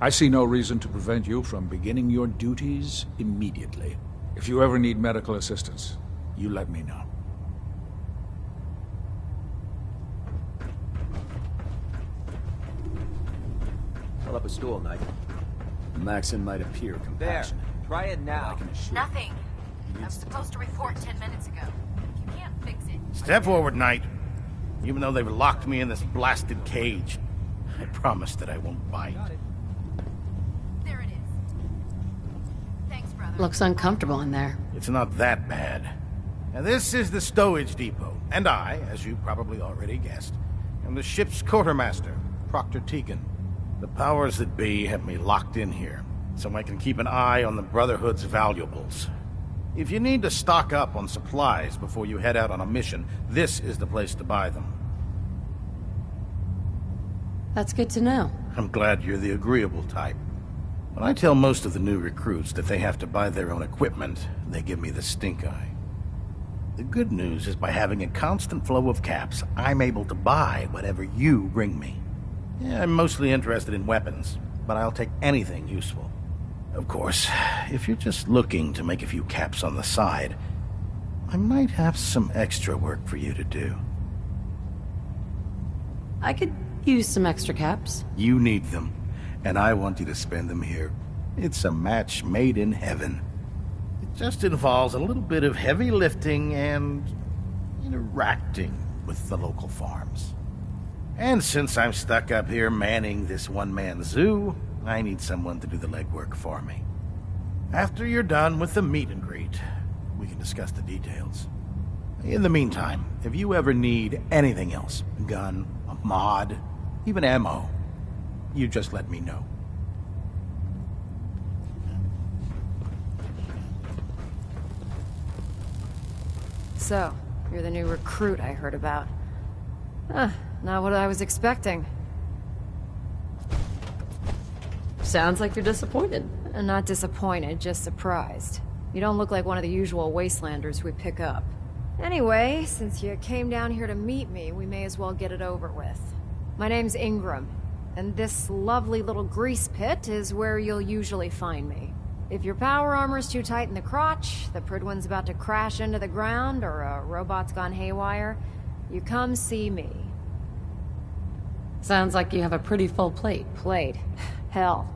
I see no reason to prevent you from beginning your duties immediately. If you ever need medical assistance, you let me know. Pull up a stool, Knight. Maxon might appear compassionate. There. Try it now. Nothing. I was supposed to report 10 minutes ago. You can't fix it. Step forward, Knight. Even though they've locked me in this blasted cage, I promise that I won't bite. There it is. Thanks, brother. Looks uncomfortable in there. It's not that bad. Now, this is the stowage depot, and I, as you probably already guessed, am the ship's quartermaster, Proctor Tegan. The powers that be have me locked in here, so I can keep an eye on the Brotherhood's valuables. If you need to stock up on supplies before you head out on a mission, this is the place to buy them. That's good to know. I'm glad you're the agreeable type. When I tell most of the new recruits that they have to buy their own equipment, they give me the stink eye. The good news is by having a constant flow of caps, I'm able to buy whatever you bring me. Yeah, I'm mostly interested in weapons, but I'll take anything useful. Of course, if you're just looking to make a few caps on the side, I might have some extra work for you to do. I could Use some extra caps. You need them, and I want you to spend them here. It's a match made in heaven. It just involves a little bit of heavy lifting and interacting with the local farms. And since I'm stuck up here manning this one-man zoo, I need someone to do the legwork for me. After you're done with the meet and greet, we can discuss the details. In the meantime, if you ever need anything else, a gun, a mod, even ammo, you just let me know. So, you're the new recruit I heard about. Not what I was expecting. Sounds like you're disappointed. Not disappointed, just surprised. You don't look like one of the usual wastelanders we pick up. Anyway, since you came down here to meet me, we may as well get it over with. My name's Ingram, and this lovely little grease pit is where you'll usually find me. If your power armor's too tight in the crotch, the Pridwin's about to crash into the ground, or a robot's gone haywire, you come see me. Sounds like you have a pretty full plate. Plate? Hell,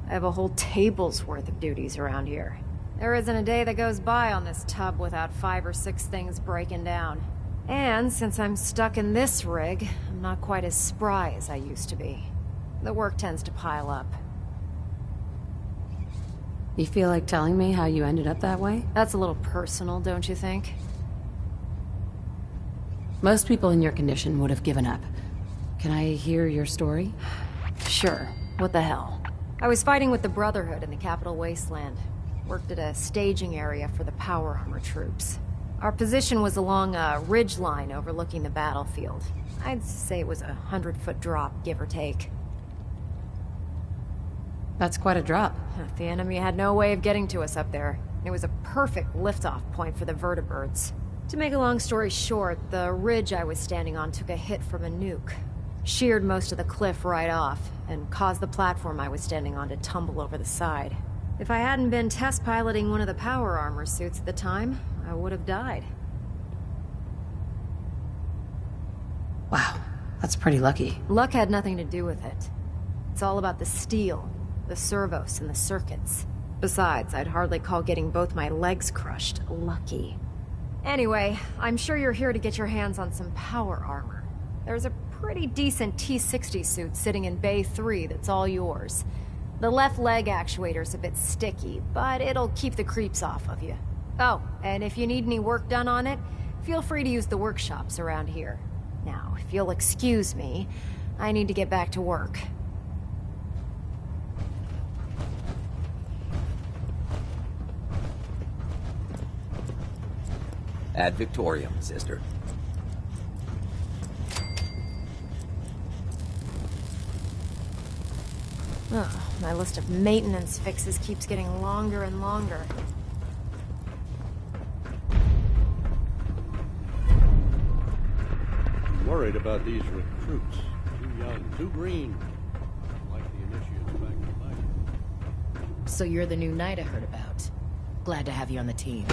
I have a whole table's worth of duties around here. There isn't a day that goes by on this tub without 5 or 6 things breaking down. And since I'm stuck in this rig, I'm not quite as spry as I used to be. The work tends to pile up. You feel like telling me how you ended up that way? That's a little personal, don't you think? Most people in your condition would have given up. Can I hear your story? Sure. What the hell? I was fighting with the Brotherhood in the Capital Wasteland. Worked at a staging area for the power armor troops. Our position was along a ridge line overlooking the battlefield. I'd say it was a 100-foot drop, give or take. That's quite a drop. The enemy had no way of getting to us up there. It was a perfect liftoff point for the vertibirds. To make a long story short, the ridge I was standing on took a hit from a nuke. Sheared most of the cliff right off, and caused the platform I was standing on to tumble over the side. If I hadn't been test piloting one of the power armor suits at the time, I would have died. Wow, that's pretty lucky. Luck had nothing to do with it. It's all about the steel, the servos, and the circuits. Besides, I'd hardly call getting both my legs crushed lucky. Anyway, I'm sure you're here to get your hands on some power armor. There's a pretty decent T-60 suit sitting in Bay 3 that's all yours. The left leg actuator's a bit sticky, but it'll keep the creeps off of you. Oh, and if you need any work done on it, feel free to use the workshops around here. Now, if you'll excuse me, I need to get back to work. Ad Victoriam, sister. Oh, my list of maintenance fixes keeps getting longer and longer. I'm worried about these recruits. Too young, too green. Like the initiates back in life. So you're the new knight I heard about. Glad to have you on the team.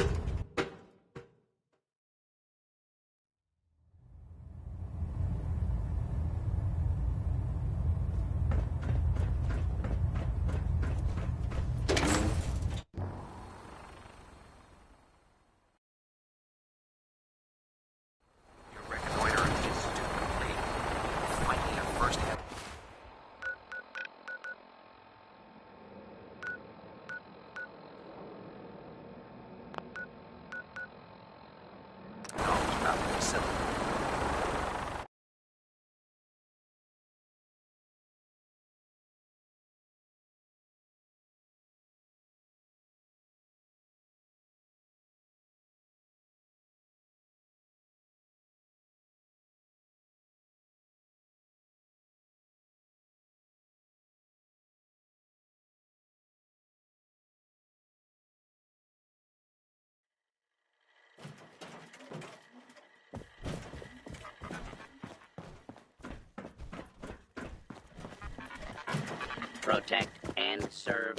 Protect and serve.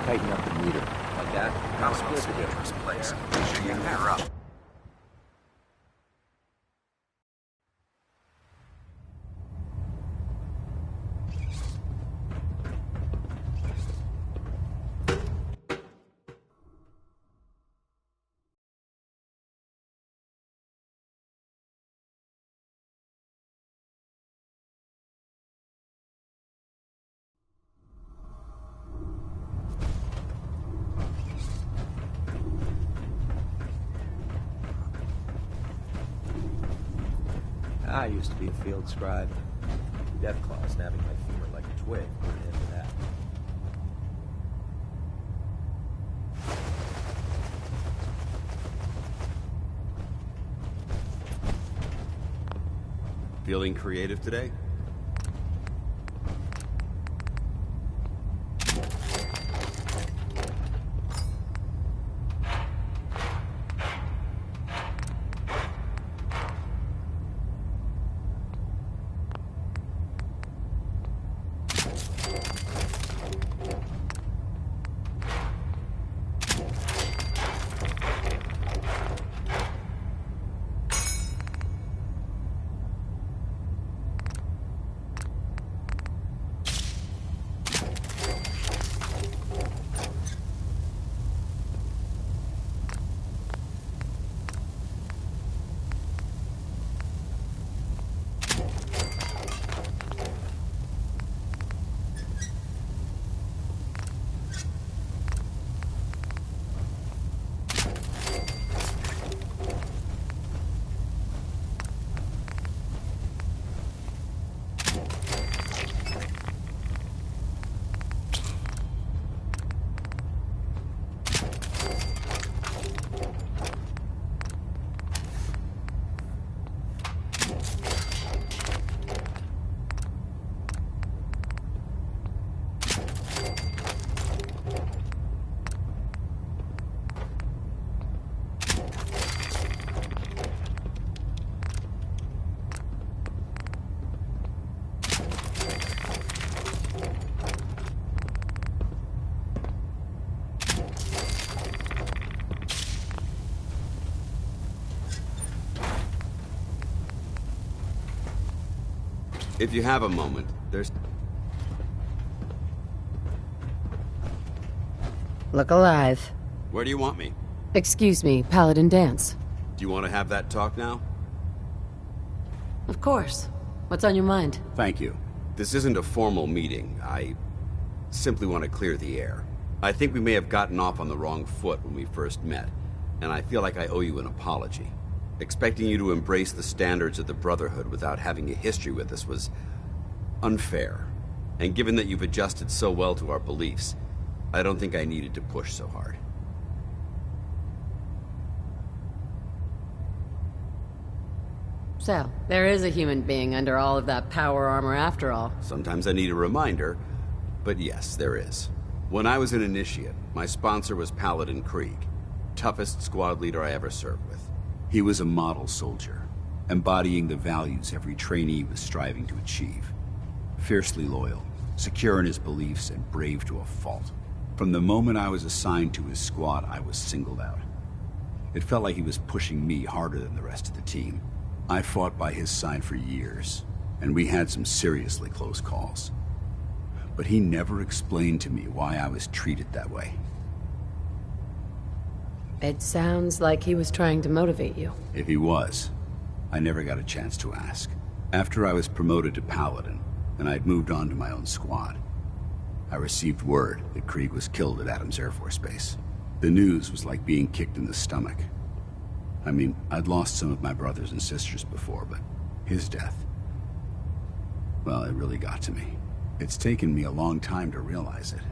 tighten up the meter. Like that? Commonwealth's a dangerous place. Make sure you pair up. I used to be a field scribe. Deathclaw snapping my femur like a twig. Put an end to that. Feeling creative today? If you have a moment, there's... Look alive. Where do you want me? Excuse me, Paladin Dance. Do you want to have that talk now? Of course. What's on your mind? Thank you. This isn't a formal meeting. I simply want to clear the air. I think we may have gotten off on the wrong foot when we first met, and I feel like I owe you an apology. Expecting you to embrace the standards of the Brotherhood without having a history with us was unfair. And given that you've adjusted so well to our beliefs, I don't think I needed to push so hard. So, there is a human being under all of that power armor after all. Sometimes I need a reminder, but yes, there is. When I was an initiate, my sponsor was Paladin Krieg, toughest squad leader I ever served with. He was a model soldier, embodying the values every trainee was striving to achieve. Fiercely loyal, secure in his beliefs, and brave to a fault. From the moment I was assigned to his squad, I was singled out. It felt like he was pushing me harder than the rest of the team. I fought by his side for years, and we had some seriously close calls. But he never explained to me why I was treated that way. It sounds like he was trying to motivate you. If he was, I never got a chance to ask. After I was promoted to Paladin, and I'd moved on to my own squad, I received word that Krieg was killed at Adams Air Force Base. The news was like being kicked in the stomach. I mean, I'd lost some of my brothers and sisters before, but his death, well, it really got to me. It's taken me a long time to realize it.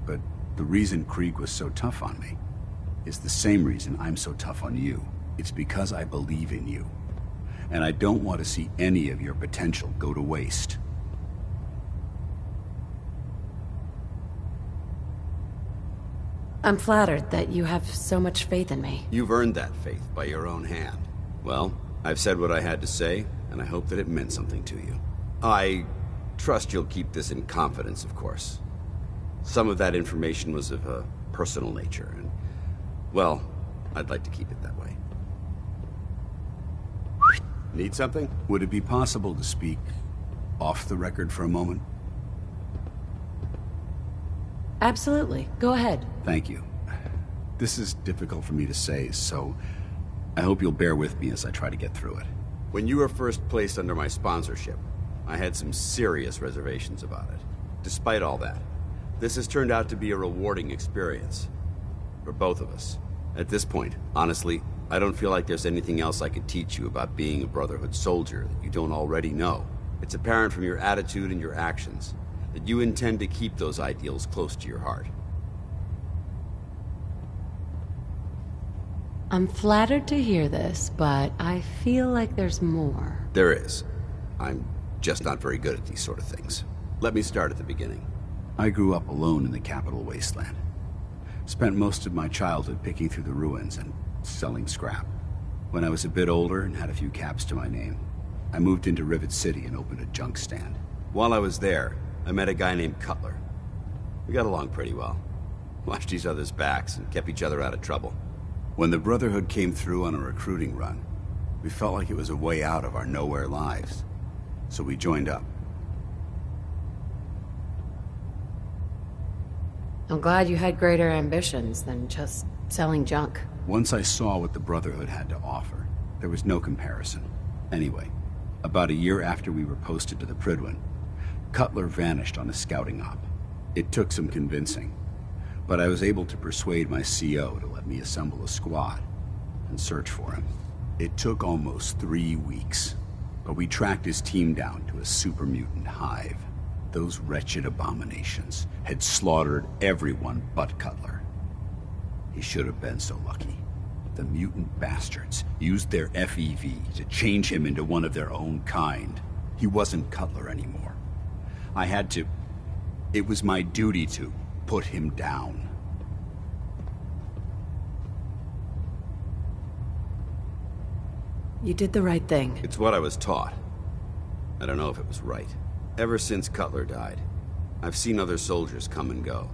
But the reason Krieg was so tough on me is the same reason I'm so tough on you. It's because I believe in you. And I don't want to see any of your potential go to waste. I'm flattered that you have so much faith in me. You've earned that faith by your own hand. Well, I've said what I had to say, and I hope that it meant something to you. I trust you'll keep this in confidence, of course. Some of that information was of a personal nature, and, well, I'd like to keep it that way. Need something? Would it be possible to speak off the record for a moment? Absolutely. Go ahead. Thank you. This is difficult for me to say, so I hope you'll bear with me as I try to get through it. When you were first placed under my sponsorship, I had some serious reservations about it. Despite all that, this has turned out to be a rewarding experience. For both of us. At this point, honestly, I don't feel like there's anything else I could teach you about being a Brotherhood soldier that you don't already know. It's apparent from your attitude and your actions that you intend to keep those ideals close to your heart. I'm flattered to hear this, but I feel like there's more. There is. I'm just not very good at these sort of things. Let me start at the beginning. I grew up alone in the capital wasteland. Spent most of my childhood picking through the ruins and selling scrap. When I was a bit older and had a few caps to my name, I moved into Rivet City and opened a junk stand. While I was there, I met a guy named Cutler. We got along pretty well. Watched each other's backs and kept each other out of trouble. When the Brotherhood came through on a recruiting run, we felt like it was a way out of our nowhere lives. So we joined up. I'm glad you had greater ambitions than just selling junk. Once I saw what the Brotherhood had to offer, there was no comparison. Anyway, about a year after we were posted to the Prydwen, Cutler vanished on a scouting op. It took some convincing, but I was able to persuade my CO to let me assemble a squad and search for him. It took almost 3 weeks, but we tracked his team down to a super mutant hive. Those wretched abominations had slaughtered everyone but Cutler. He should have been so lucky. The mutant bastards used their FEV to change him into one of their own kind. He wasn't Cutler anymore. I had to... It was my duty to put him down. You did the right thing. It's what I was taught. I don't know if it was right. Ever since Cutler died, I've seen other soldiers come and go.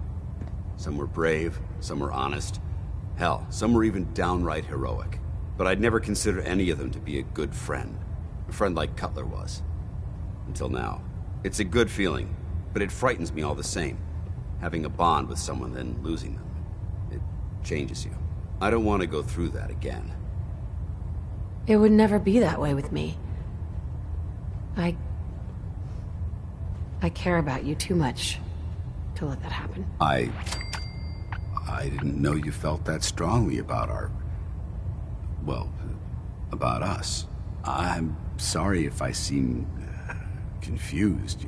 Some were brave, some were honest. Hell, some were even downright heroic. But I'd never consider any of them to be a good friend. A friend like Cutler was. Until now. It's a good feeling, but it frightens me all the same. Having a bond with someone, then losing them. It changes you. I don't want to go through that again. It would never be that way with me. I care about you too much to let that happen. I didn't know you felt that strongly about about us. I'm sorry if I seem confused.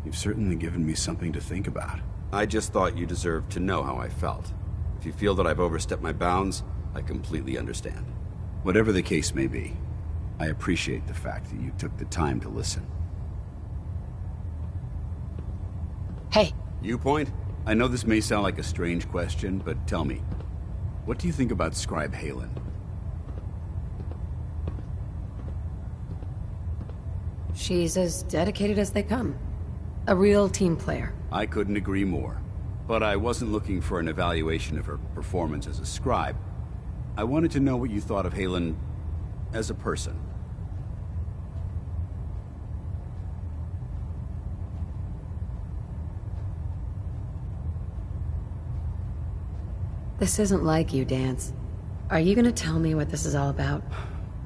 You've certainly given me something to think about. I just thought you deserved to know how I felt. If you feel that I've overstepped my bounds, I completely understand. Whatever the case may be, I appreciate the fact that you took the time to listen. Hey. You point? I know this may sound like a strange question, but tell me, what do you think about Scribe Halen? She's as dedicated as they come. A real team player. I couldn't agree more. But I wasn't looking for an evaluation of her performance as a scribe. I wanted to know what you thought of Halen as a person. This isn't like you, Dance. Are you gonna tell me what this is all about?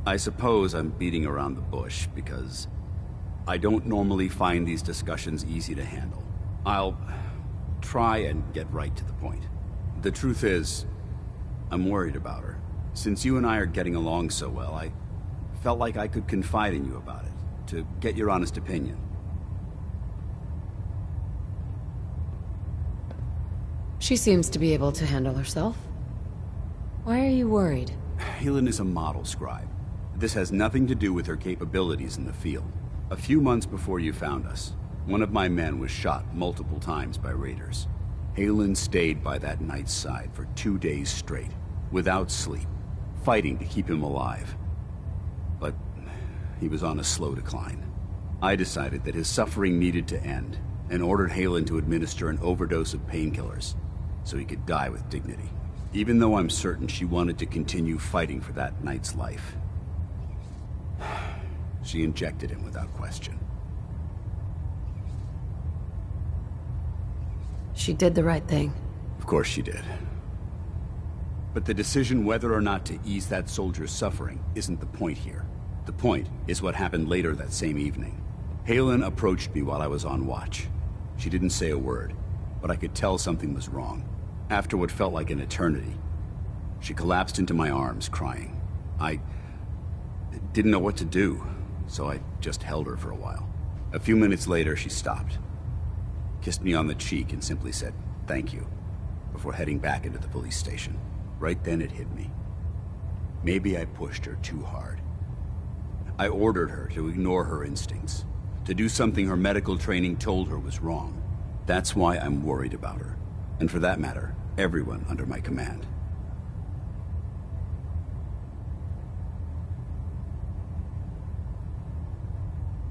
I suppose I'm beating around the bush because I don't normally find these discussions easy to handle. I'll try and get right to the point. The truth is, I'm worried about her. Since you and I are getting along so well, I felt like I could confide in you about it, to get your honest opinion. She seems to be able to handle herself. Why are you worried? Helen is a model scribe. This has nothing to do with her capabilities in the field. A few months before you found us, one of my men was shot multiple times by raiders. Halen stayed by that knight's side for 2 days straight, without sleep, fighting to keep him alive. But he was on a slow decline. I decided that his suffering needed to end, and ordered Halen to administer an overdose of painkillers so he could die with dignity. Even though I'm certain she wanted to continue fighting for that knight's life. She injected him without question. She did the right thing. Of course she did. But the decision whether or not to ease that soldier's suffering isn't the point here. The point is what happened later that same evening. Halen approached me while I was on watch. She didn't say a word, but I could tell something was wrong. After what felt like an eternity, she collapsed into my arms, crying. I didn't know what to do, so I just held her for a while. A few minutes later, she stopped, kissed me on the cheek, and simply said, "Thank you," before heading back into the police station. Right then it hit me. Maybe I pushed her too hard. I ordered her to ignore her instincts, to do something her medical training told her was wrong. That's why I'm worried about her, and for that matter, everyone under my command.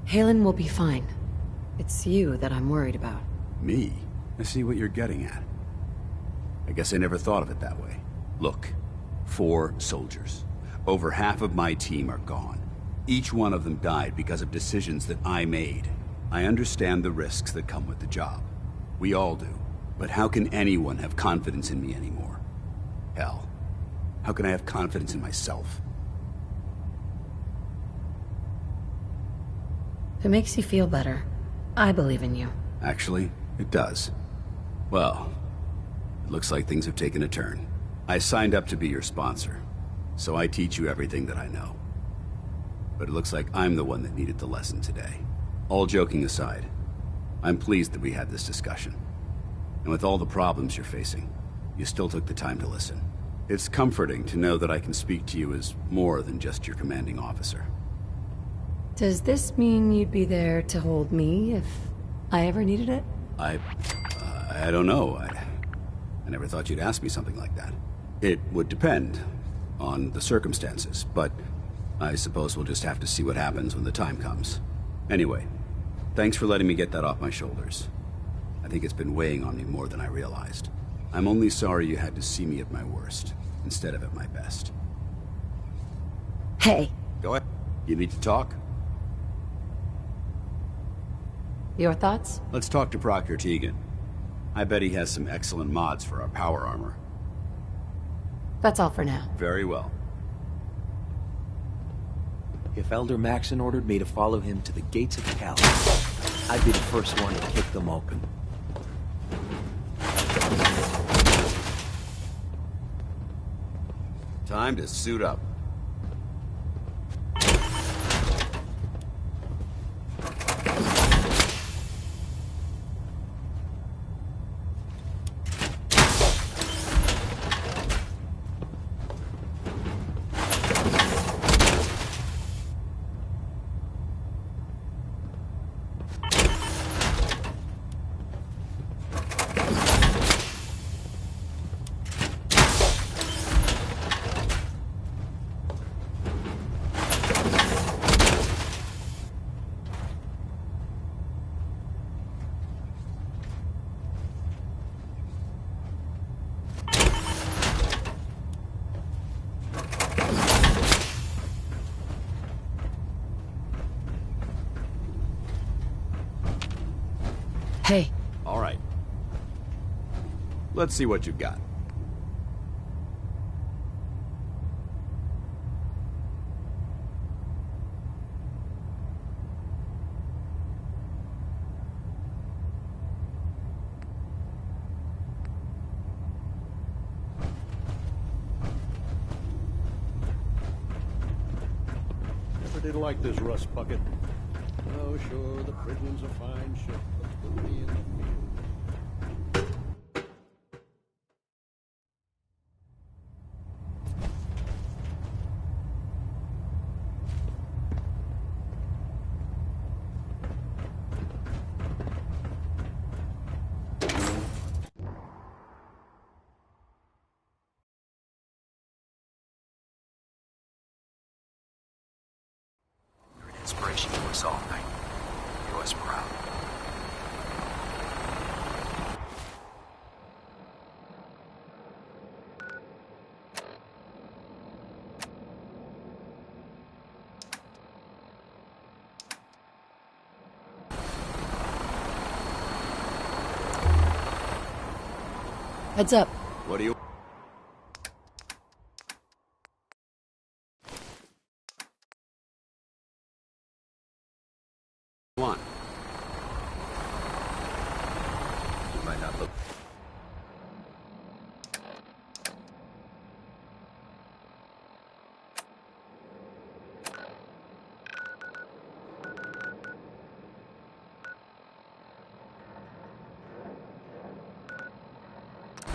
Halen will be fine. It's you that I'm worried about. Me? I see what you're getting at. I guess I never thought of it that way. Look, 4 soldiers. Over half of my team are gone. Each one of them died because of decisions that I made. I understand the risks that come with the job. We all do. But how can anyone have confidence in me anymore? Hell, how can I have confidence in myself? If it makes you feel better, I believe in you. Actually, it does. Well, it looks like things have taken a turn. I signed up to be your sponsor, so I teach you everything that I know. But it looks like I'm the one that needed the lesson today. All joking aside, I'm pleased that we had this discussion. And with all the problems you're facing, you still took the time to listen. It's comforting to know that I can speak to you as more than just your commanding officer. Does this mean you'd be there to hold me if I ever needed it? I don't know. I never thought you'd ask me something like that. It would depend on the circumstances, but I suppose we'll just have to see what happens when the time comes. Anyway, thanks for letting me get that off my shoulders. I think it's been weighing on me more than I realized. I'm only sorry you had to see me at my worst, instead of at my best. Hey. Go ahead. You need to talk? Your thoughts? Let's talk to Proctor Tegan. I bet he has some excellent mods for our power armor. That's all for now. Very well. If Elder Maxon ordered me to follow him to the gates of hell, I'd be the first one to kick them open. Time to suit up. Hey. All right. Let's see what you've got. Never did like this rust bucket. Oh, sure, the prison's a fine ship, but put me in the field. You're an inspiration to us all, Knight. Yours proud. Heads up. What do you want? You might not look.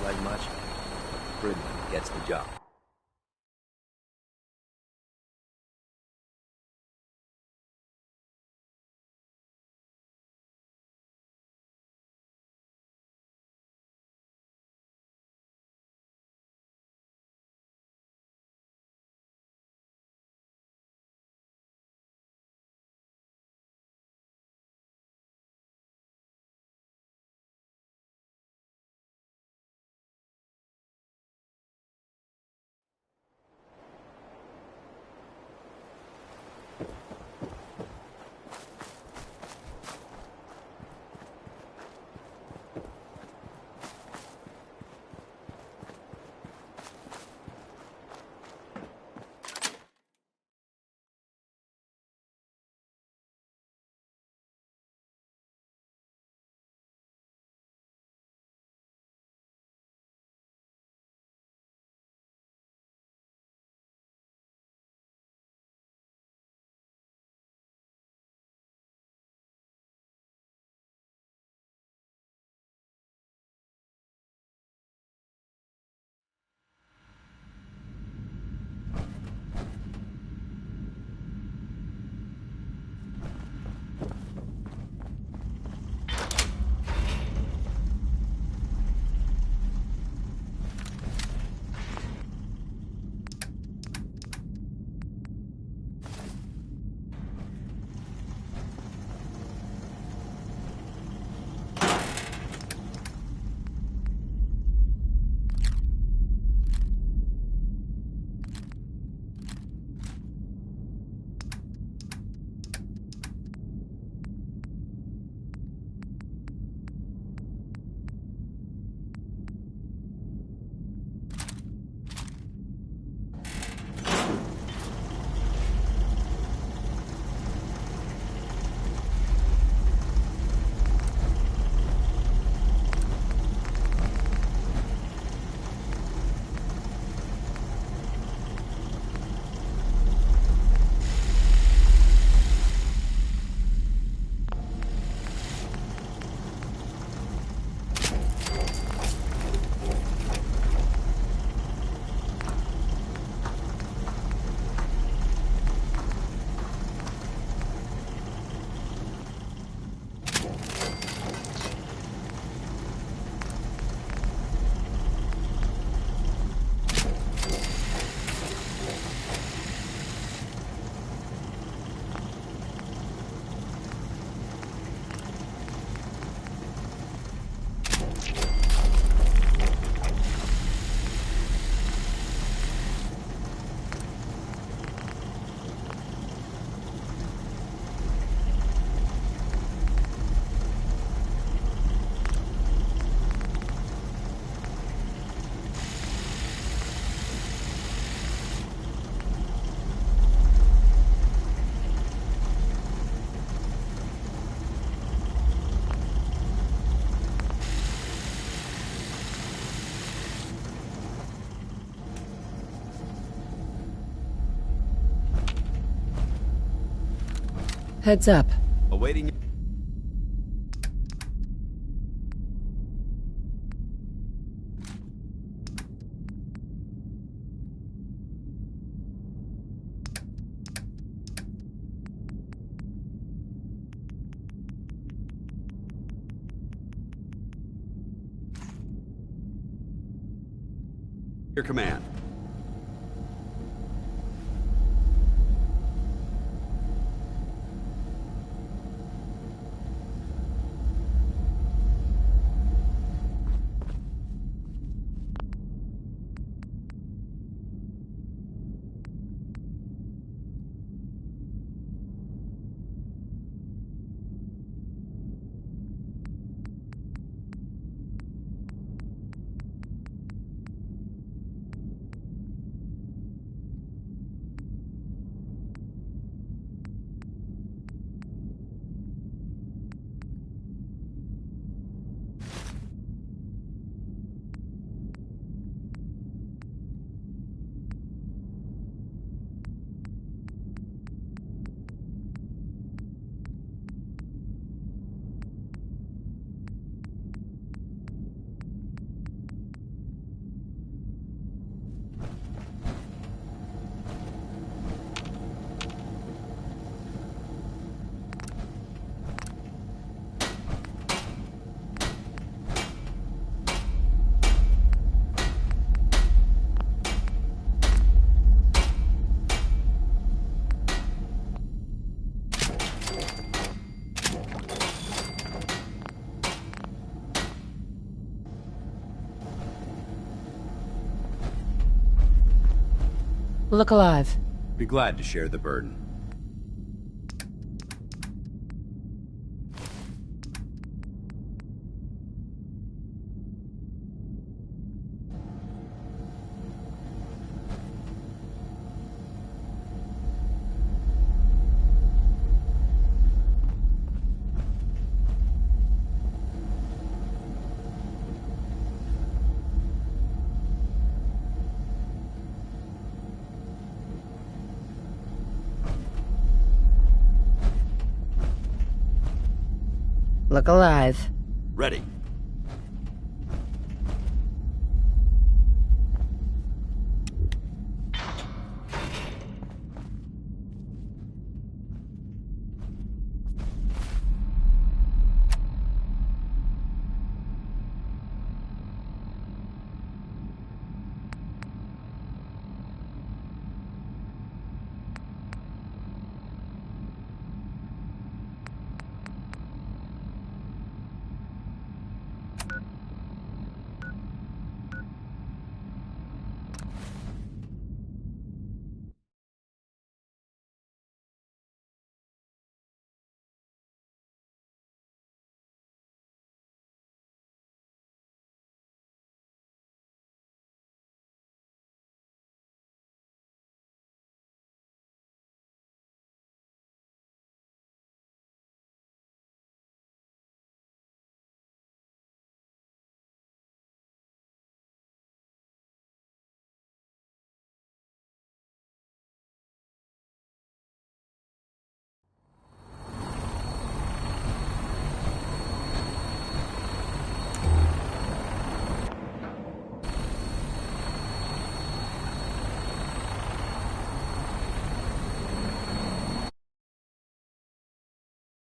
Like much? Britain gets the job. Heads up. Awaiting. Your command. Look alive. Be glad to share the burden. Look alive. Ready.